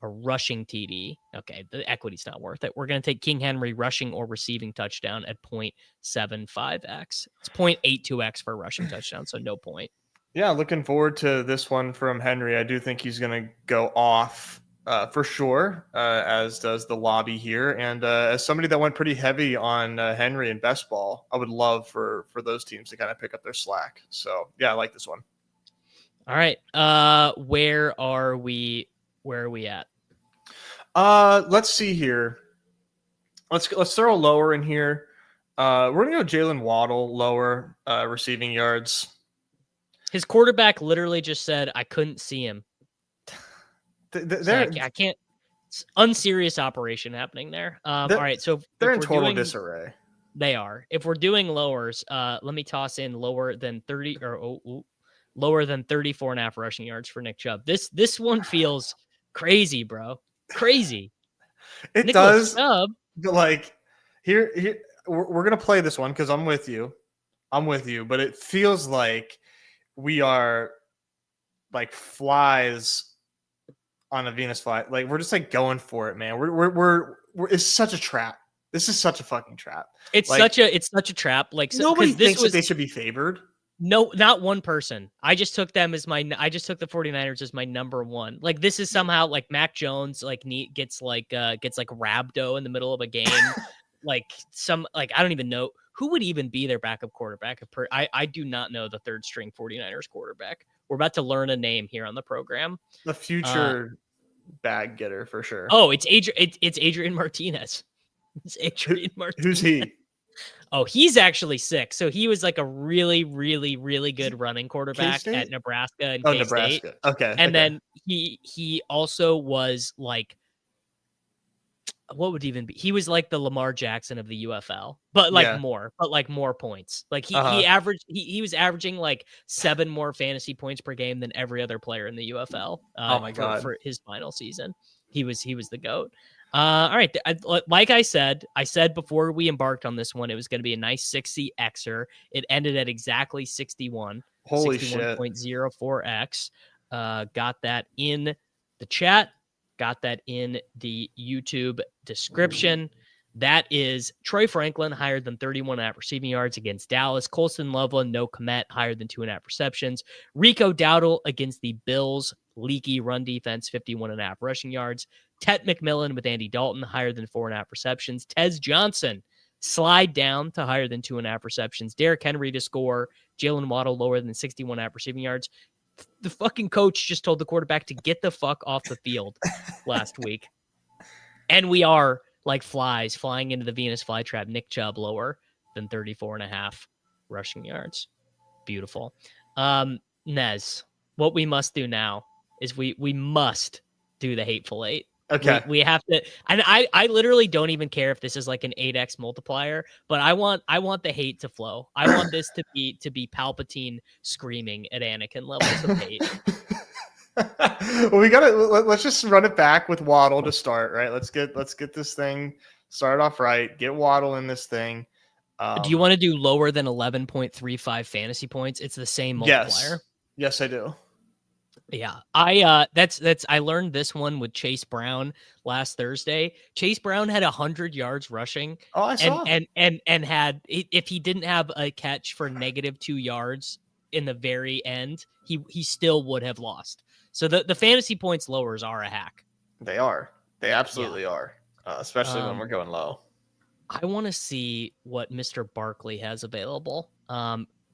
a rushing TD? Okay, the equity's not worth it. We're going to take King Henry rushing or receiving touchdown at 0.75x. It's 0.82x for a rushing touchdown, so no point. Yeah, looking forward to this one from Henry. I do think he's going to go off for sure, as does the lobby here. And as somebody that went pretty heavy on Henry and best ball, I would love for those teams to kind of pick up their slack. So yeah, I like this one. All right. Where are we at? Let's see here. Let's throw a lower in here. We're gonna go Jalen Waddle lower receiving yards. His quarterback literally just said, "I couldn't see him." I can't. It's unserious operation happening there. All right, so they're in total disarray. They are. If we're doing lowers, let me toss in lower than 30 or lower than 34.5 rushing yards for Nick Chubb. This one feels crazy, bro. Crazy. It Nicholas does. Chubb, But like here we're gonna play this one because I'm with you. But it feels like we are like flies on a Venus fly. Like we're just like going for it, man. We're it's such a trap. This is such a fucking trap. It's like, such a trap. Like nobody thinks that they should be favored. No, not one person. I just took them as I just took the 49ers as my number one. Like this is somehow like Mac Jones gets rhabdo in the middle of a game. I don't even know who would even be their backup quarterback. I do not know the third string 49ers quarterback. We're about to learn a name here on the program. The future bag getter for sure. Oh, it's Adrian Martinez. It's Adrian Martinez. Who's he? Oh, he's actually sick. So he was like a really, really, really good running quarterback at Nebraska and K-State. Nebraska. Okay. And then he also was like, what would even be? He was like the Lamar Jackson of the UFL, but more points. Like he averaged, he was averaging like 7 more fantasy points per game than every other player in the UFL. Oh my God. For his final season, he was the GOAT. All right. Like I said before we embarked on this one, it was going to be a nice 60 Xer. It ended at exactly 61. Holy 61.04x. Got that in the chat. Got that in the YouTube description. That is Troy Franklin higher than 31.5 receiving yards against Dallas. Colston Loveland, no Komet, higher than 2.5 receptions. Rico Dowdle against the Bills, leaky run defense, 51.5 rushing yards. Tet McMillan with Andy Dalton, higher than 4.5 receptions. Tez Johnson, slide down to higher than 2.5 receptions. Derrick Henry to score. Jalen Waddle, lower than 61.5 receiving yards. The fucking coach just told the quarterback to get the fuck off the field last week. And we are like flies flying into the Venus flytrap. Nick Chubb lower than 34.5 rushing yards. Beautiful. Nez, what we must do now is we must do the Hateful Eight. Okay. We have to, and I literally don't even care if this is like an 8x multiplier, but I want the hate to flow. I want this to be Palpatine screaming at Anakin levels of hate. Well, let's just run it back with Waddle to start, right? Let's get this thing started off right. Get Waddle in this thing. Do you want to do lower than 11.35 fantasy points? It's the same multiplier. Yes, I do. Yeah, I learned this one with Chase Brown last Thursday. Chase Brown had 100 yards rushing. Oh, I saw. And had, if he didn't have a catch for -2 yards in the very end, he still would have lost. So the fantasy points lowers are a hack. They are. They absolutely are. Especially when we're going low. I want to see what Mr. Barkley has available.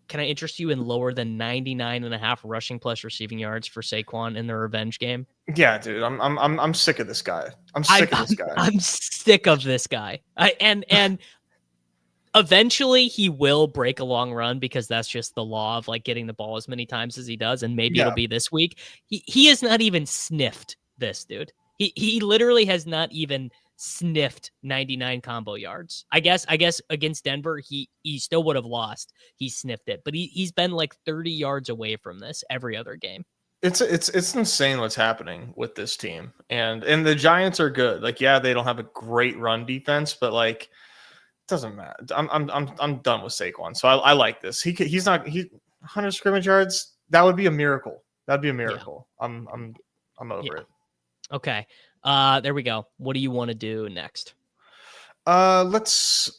Can I interest you in lower than 99.5 rushing plus receiving yards for Saquon in the revenge game? Yeah, dude, I'm sick of this guy. I'm sick of this guy. I'm sick of this guy. And Eventually he will break a long run because that's just the law of like getting the ball as many times as he does. And maybe it'll be this week. He has not even sniffed this, dude. He literally has not even sniffed 99 combo yards. I guess against Denver, he still would have lost. He sniffed it, but he's been like 30 yards away from this every other game. It's insane what's happening with this team. And the Giants are good. Like, yeah, they don't have a great run defense, but like, doesn't matter. I'm done with Saquon. So I like this. He's 100 scrimmage yards. That would be a miracle. That'd be a miracle. Yeah. I'm over it. Okay. There we go. What do you want to do next? Let's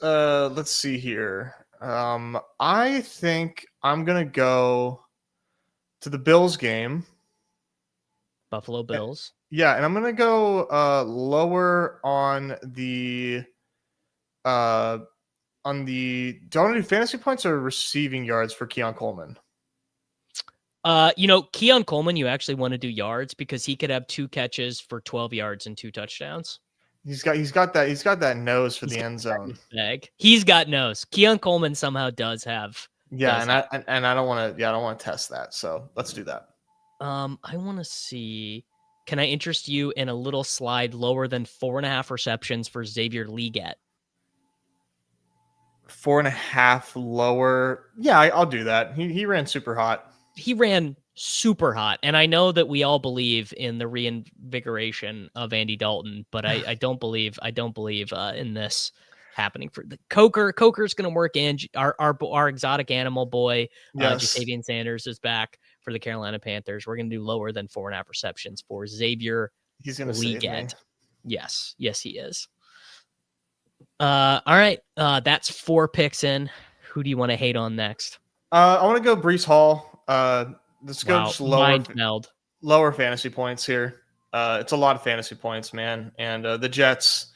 see here. I think I'm gonna go to the Bills game. Buffalo Bills. Yeah, and I'm gonna go lower on the do I want to do fantasy points or receiving yards for Keon Coleman? Keon Coleman, you actually want to do yards because he could have 2 catches for 12 yards and 2 touchdowns. He's got that nose for the end zone. He's got nose. Keon Coleman somehow does have. Yeah, I don't want to test that. So let's do that. I want to see. Can I interest you in a little slide lower than 4.5 receptions for Xavier Legette? 4.5 lower. Yeah, I'll do that. He ran super hot. He ran super hot, and I know that we all believe in the reinvigoration of Andy Dalton, but I don't believe in this happening for the Coker. Coker's going to work in our exotic animal boy. Jatavian Sanders is back for the Carolina Panthers. We're going to do lower than 4.5 receptions for Xavier. He's going to save me. Yes, he is. All right. That's 4 picks in. Who do you want to hate on next? I want to go Breece Hall. Let's go just lower fantasy points here. It's a lot of fantasy points, man. And the Jets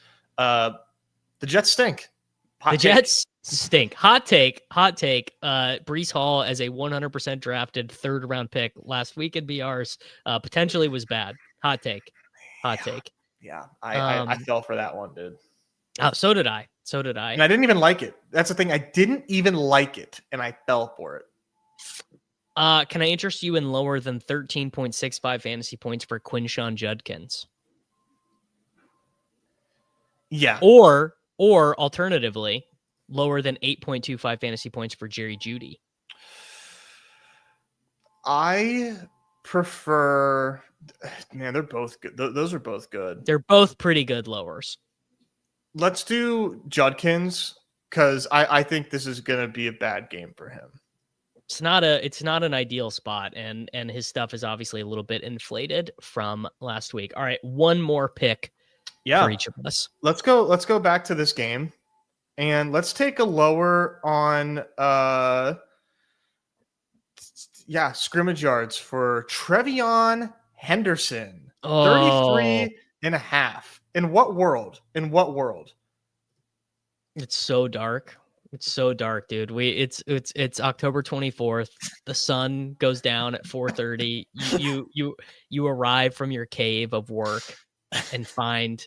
stink. Jets stink. Hot take. Breece Hall as a 100% drafted 3rd round pick last week in BRs potentially was bad. Hot take. Yeah, I fell for that one, dude. Oh, so did I. And I didn't even like it. That's the thing. I didn't even like it, and I fell for it. Can I interest you in lower than 13.65 fantasy points for Quinshon Judkins? Yeah. Or alternatively, lower than 8.25 fantasy points for Jerry Jeudy. I prefer. Man, they're both good. Those are both good. They're both pretty good lowers. Let's do Judkins because I think this is going to be a bad game for him. It's not an ideal spot, and his stuff is obviously a little bit inflated from last week. All right, one more pick for each of us. Let's go back to this game, and let's take a lower on scrimmage yards for Trevion Henderson. 33.5. In what world? It's so dark. It's so dark, dude. It's October 24th. The sun goes down at 4:30. You arrive from your cave of work and find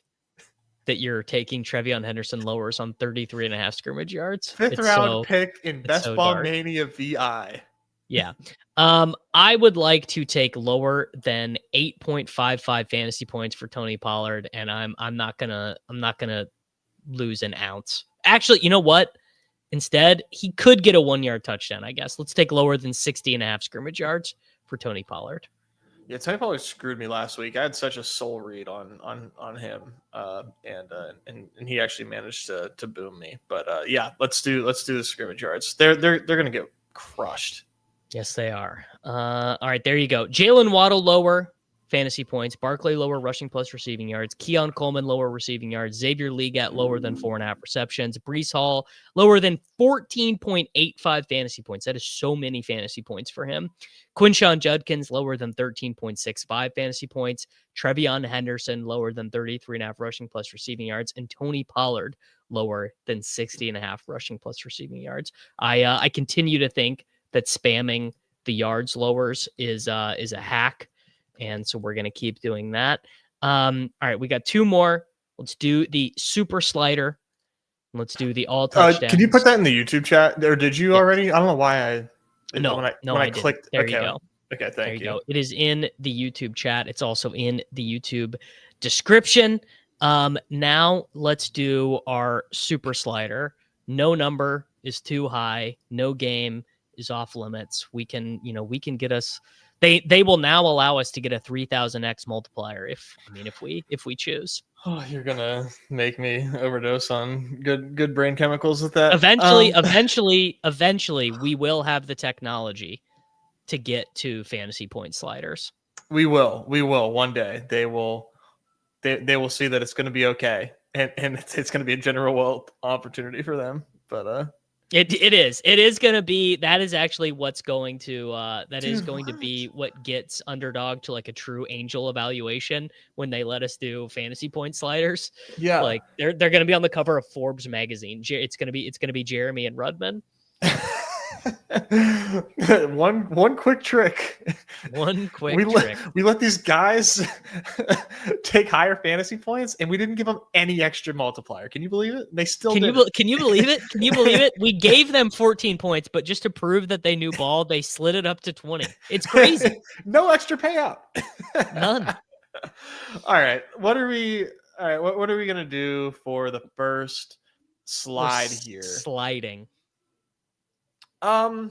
that you're taking Trevion Henderson lowers on 33.5 scrimmage yards. 5th round pick in Best Ball Mania VI. Yeah. I would like to take lower than 8.55 fantasy points for Tony Pollard, and I'm not gonna lose an ounce. Actually, you know what? Instead, he could get a 1-yard touchdown, I guess. Let's take lower than 60.5 scrimmage yards for Tony Pollard. Yeah, Tony Pollard screwed me last week. I had such a soul read on him, and he actually managed to boom me. But let's do the scrimmage yards. They're gonna get crushed. Yes, they are. All right, there you go. Jalen Waddle lower fantasy points. Barkley lower rushing plus receiving yards. Keon Coleman lower receiving yards. Xavier Legette lower than 4.5 receptions. Breece Hall lower than 14.85 fantasy points. That is so many fantasy points for him. Quinshon Judkins lower than 13.65 fantasy points. Trevion Henderson lower than 33.5 rushing plus receiving yards. And Tony Pollard lower than 60.5 rushing plus receiving yards. I continue to think that spamming the yards lowers is a hack. And so we're going to keep doing that. All right, we got 2 more. Let's do the super slider. Let's do the all touchdowns. Can you put that in the YouTube chat, or did you already? I don't know why No, when I did. clicked. There okay, you go. Okay, There thank you you. go. It is in the YouTube chat. It's also in the YouTube description. Now let's do our super slider. No number is too high. No game is off limits. We can get us. They will now allow us to get a 3000x multiplier if we choose. Oh, you're gonna make me overdose on good brain chemicals with that. Eventually, we will have the technology to get to fantasy point sliders. We will one day. They will see that it's going to be okay, and it's going to be a general wealth opportunity for them. But it is going to be, that is actually what's going to to be what gets Underdog to like a true angel evaluation when they let us do fantasy point sliders. Yeah, like they're going to be on the cover of Forbes magazine. It's going to be Jeremy and Rudman. one quick trick. We let these guys take higher fantasy points, and we didn't give them any extra multiplier. Can you believe it? They still Can you believe it? Can you believe it? We gave them 14 points, but just to prove that they knew ball, they slid it up to 20. It's crazy. No extra payout. None. All right. What are we gonna do for the first slide here? Sliding. I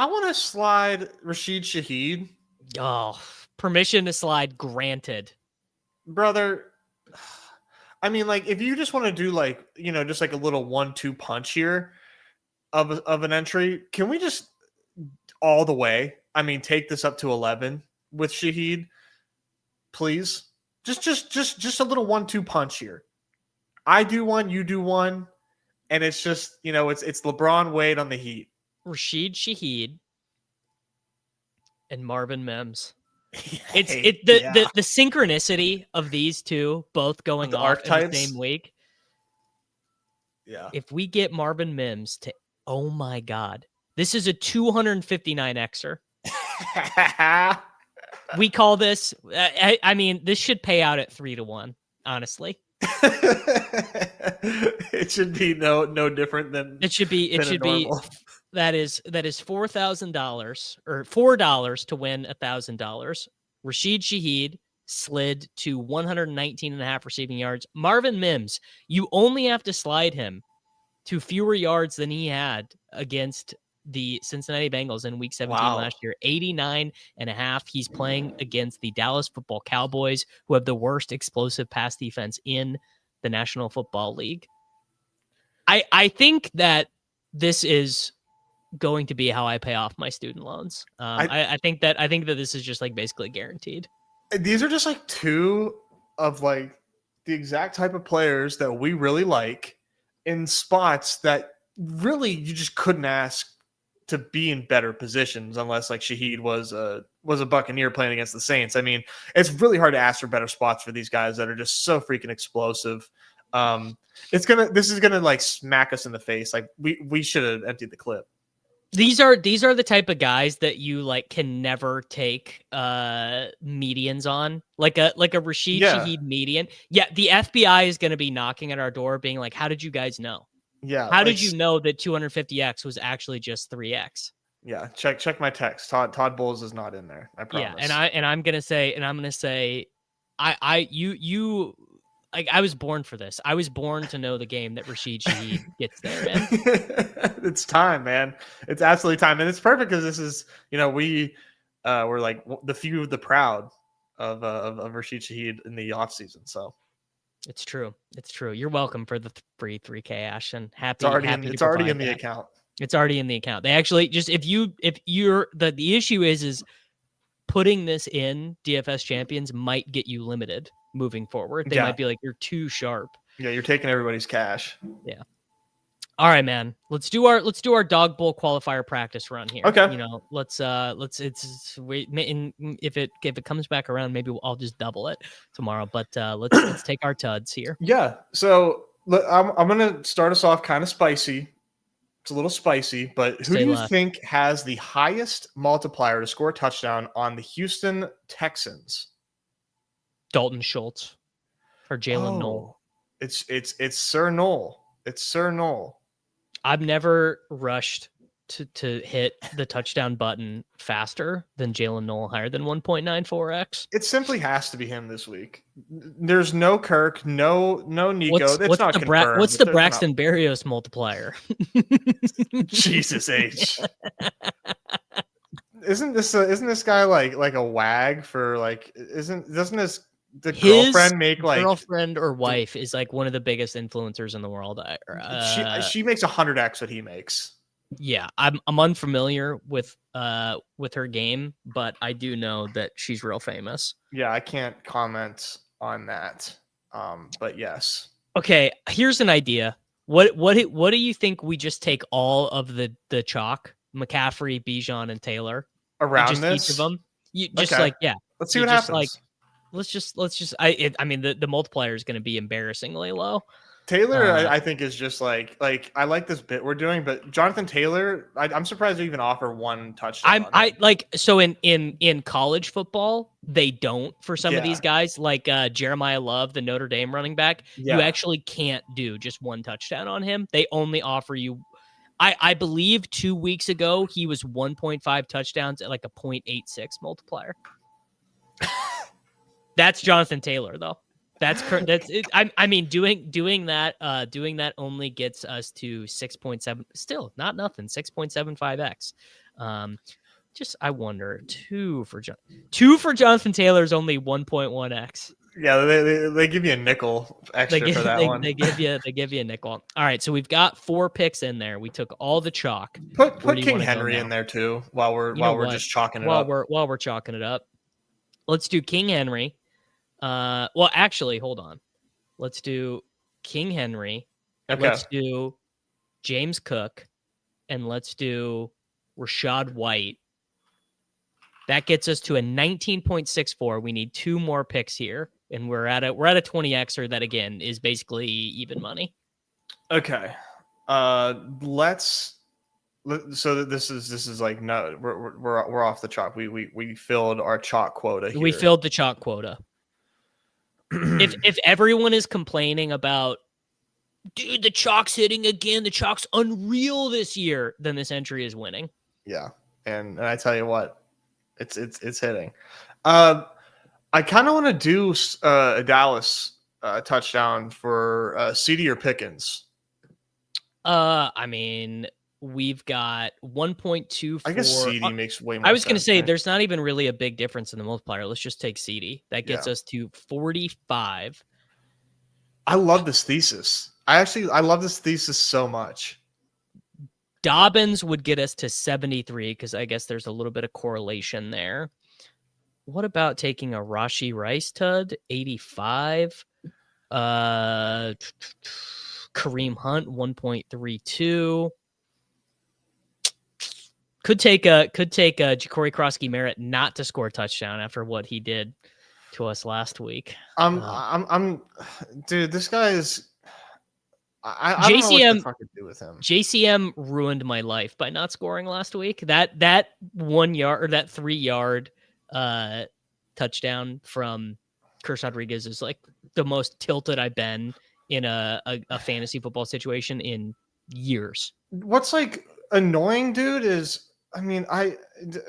want to slide Rashid Shaheed. Oh, permission to slide granted. Brother, I mean, like, if you just want to do, like, just like a little 1-2 punch here of an entry, can we just all the way? I mean, take this up to 11 with Shaheed, please. Just a little 1-2 punch here. I do one, you do one. And it's just, it's LeBron Wade on the Heat. Rashid Shaheed and Marvin Mims. The The synchronicity of these two both going off in the same week. Yeah. If we get Marvin Mims to, oh my God, this is a 259xer. We call this. I mean, this should pay out at 3-1. Honestly. It should be no different than it should be that is $4,000 or $4 to win $1,000. Rashid Shaheed slid to 119.5 receiving yards. Marvin Mims, you only have to slide him to fewer yards than he had against the Cincinnati Bengals in week 17 last year, 89.5. He's playing against the Dallas Football Cowboys, who have the worst explosive pass defense in the National Football League. I think that this is going to be how I pay off my student loans. I think that this is just like basically guaranteed. These are just like two of like the exact type of players that we really like in spots that really you just couldn't ask to be in better positions unless like Shaheed was a Buccaneer playing against the Saints. I mean, it's really hard to ask for better spots for these guys that are just so freaking explosive. This is gonna like smack us in the face. Like we should have emptied the clip. These are the type of guys that you like can never take medians on, like a Rashid Shaheed median. Yeah, the FBI is going to be knocking at our door, being like, "How did you guys know? Yeah, how did you know that 250x was actually just 3x?" Yeah, check my text. Todd Bowles is not in there. I promise. Yeah, and I'm gonna say, I was born for this. I was born to know the game that Rashid Shaheed gets there in. It's time, man. It's absolutely time. And it's perfect because this is, we're like the few of the proud of Rashid Shaheed in the off season. So it's true. It's true. You're welcome for the free 3K, Ashton. It's already in the account. It's already in the account. They actually just, if you're the issue is putting this in DFS Champions might get you limited moving forward. They might be like, you're too sharp. Yeah, you're taking everybody's cash. Yeah. All right, man. Let's do our dog bowl qualifier practice run here. Okay. If it comes back around, maybe I'll just double it tomorrow. But let's take our tuds here. Yeah. So I'm gonna start us off kind of spicy. It's a little spicy, but who do you think has the highest multiplier to score a touchdown on the Houston Texans? Dalton Schultz or Jalen Noel. It's Sir Noel. It's Sir Noel. I've never rushed to hit the touchdown button faster than Jalen Noel higher than 1.94x. It simply has to be him this week. There's no Kirk, no Nico. What's the Braxton Berrios multiplier? Jesus H. Isn't this guy like a wag for like? Doesn't his girlfriend make like girlfriend or wife is like one of the biggest influencers in the world? She makes 100x what he makes. Yeah, I'm unfamiliar with her game, but I do know that she's real famous. Yeah, I can't comment on that. But yes. Okay, here's an idea. What do you think we just take all of the chalk, McCaffrey, Bijan, and Taylor around just this? Each of them. You just okay. like yeah. Let's see what happens. Like, let's just. I mean the multiplier is going to be embarrassingly low. Taylor, I think, is just like I like this bit we're doing, but Jonathan Taylor, I'm surprised they even offer one touchdown. So in college football, they don't for some of these guys, like Jeremiah Love, the Notre Dame running back. You actually can't do just one touchdown on him. They only offer you. I believe 2 weeks ago he was 1.5 touchdowns at like a 0.86 multiplier. That's Jonathan Taylor though. That's it. I mean, doing that only gets us to 6.7. Still not nothing. 6.75x. Just I wonder 2 for Jonathan Taylor is only 1.1x. Yeah, they give you a nickel extra for that one. They give you a nickel. All right, so we've got 4 picks in there. We took all the chalk. Put King Henry in there too while we're just chalking it up. While we're chalking it up, let's do King Henry. Well, actually, hold on. Let's do King Henry. Okay. Let's do James Cook, and let's do Rashad White. That gets us to a 19.64. We need 2 more picks here, and we're at a 20xer that again is basically even money. Okay. So this is like no, we're off the chalk. We filled our chalk quota here. We filled the chalk quota. If everyone is complaining about, dude, the chalk's hitting again, the chalk's unreal this year, then this entry is winning. Yeah, and I tell you what, it's hitting. I kind of want to do a Dallas touchdown for CD or Pickens. I mean, we've got 1.24. I guess CD makes way more sense. I was going to say, there's not even really a big difference in the multiplier. Let's just take CD. That gets us to 45. I love this thesis. I love this thesis so much. Dobbins would get us to 73 because I guess there's a little bit of correlation there. What about taking a Rashee Rice Tud, 85? Kareem Hunt, 1.32. Could take a Ja'Cory Krosky Merritt not to score a touchdown after what he did to us last week. Dude, this guy is. I JCM, don't know what to fucking do with him. JCM ruined my life by not scoring last week. That 1 yard or that 3 yard touchdown from Curse Rodriguez is like the most tilted I've been in a fantasy football situation in years. What's like annoying, dude, is I mean,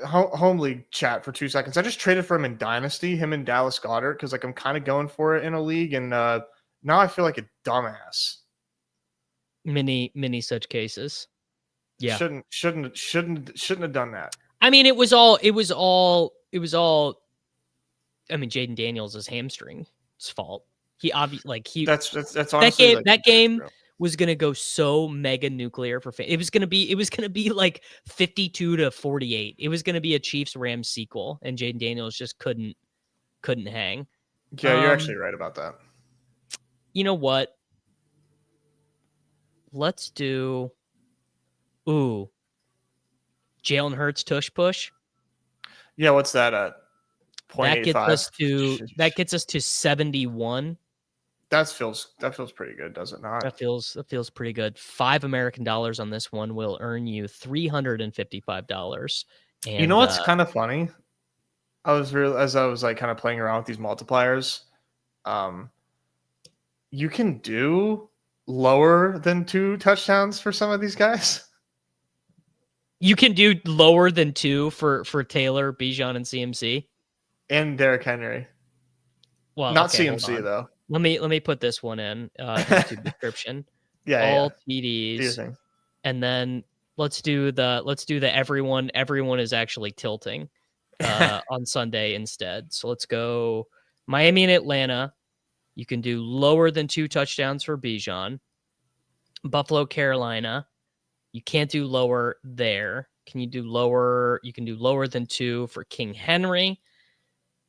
home league chat for 2 seconds. I just traded for him in Dynasty, him and Dallas Goedert, because like I'm kind of going for it in a league, and now I feel like a dumbass. Many such cases. Yeah. Shouldn't have done that. I mean, it was all I mean, Jaden Daniels' hamstring's fault. He obviously that's honestly that game was going to go so mega nuclear for it was going to be like 52-48. It was going to be a Chiefs-Rams sequel, and Jaden Daniels just couldn't hang. Yeah, you're actually right about that. You know what? Let's do Jalen Hurts tush push. Yeah, what's that at? 0.85. That gets us to 71. That feels pretty good, does it not? That feels pretty good. $5 American on this one will earn you $355. And you know what's kind of funny? As I was like kind of playing around with these multipliers, you can do lower than 2 touchdowns for some of these guys. You can do lower than 2 for Taylor, Bijan, and CMC. And Derrick Henry. Well, not okay, CMC though. Let me put this one in YouTube description. All TDs, and then let's do the everyone is actually tilting on Sunday instead. So let's go Miami and Atlanta. You can do lower than 2 touchdowns for Bijan. Buffalo, Carolina. You can't do lower there. Can you do lower? You can do lower than 2 for King Henry.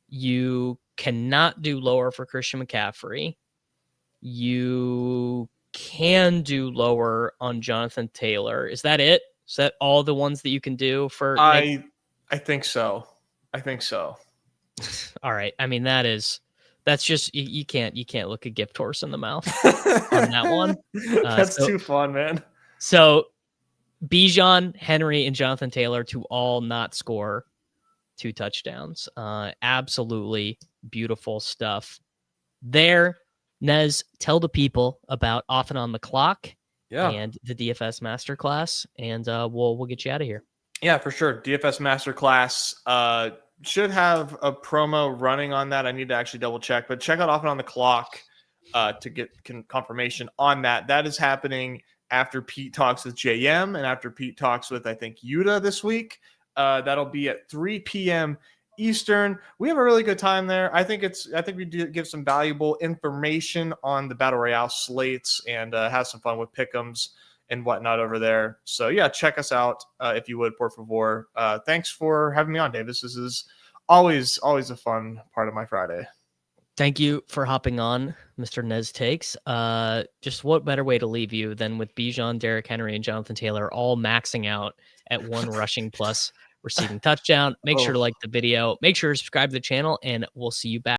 You cannot do lower for Christian McCaffrey. You can do lower on Jonathan Taylor. Is that it? Is that all the ones that you can do for? I think so. All right. I mean, that's just you can't look a gift horse in the mouth on that one. That's too fun, man. So Bijan, Henry, and Jonathan Taylor to all not score 2 touchdowns. Absolutely beautiful stuff there. Nez, tell the people about Off and On the Clock and the DFS Masterclass, and we'll get you out of here. Yeah, for sure. DFS Masterclass should have a promo running on that. I need to actually double check, but check out Off and On the Clock to get confirmation on that. That is happening after Pete talks with JM and after Pete talks with, I think, Yuta this week. That'll be at 3 p.m. Eastern. We have a really good time there. I think we do give some valuable information on the Battle Royale slates and have some fun with pick'ems and whatnot over there. So yeah, check us out if you would, por favor. Thanks for having me on, Davis. This is always a fun part of my Friday. Thank you for hopping on, Mr. Nez Takes. Just what better way to leave you than with Bijan, Derrick Henry, and Jonathan Taylor all maxing out at 1 rushing plus receiving touchdown. Make sure to like the video. Make sure to subscribe to the channel, and we'll see you back.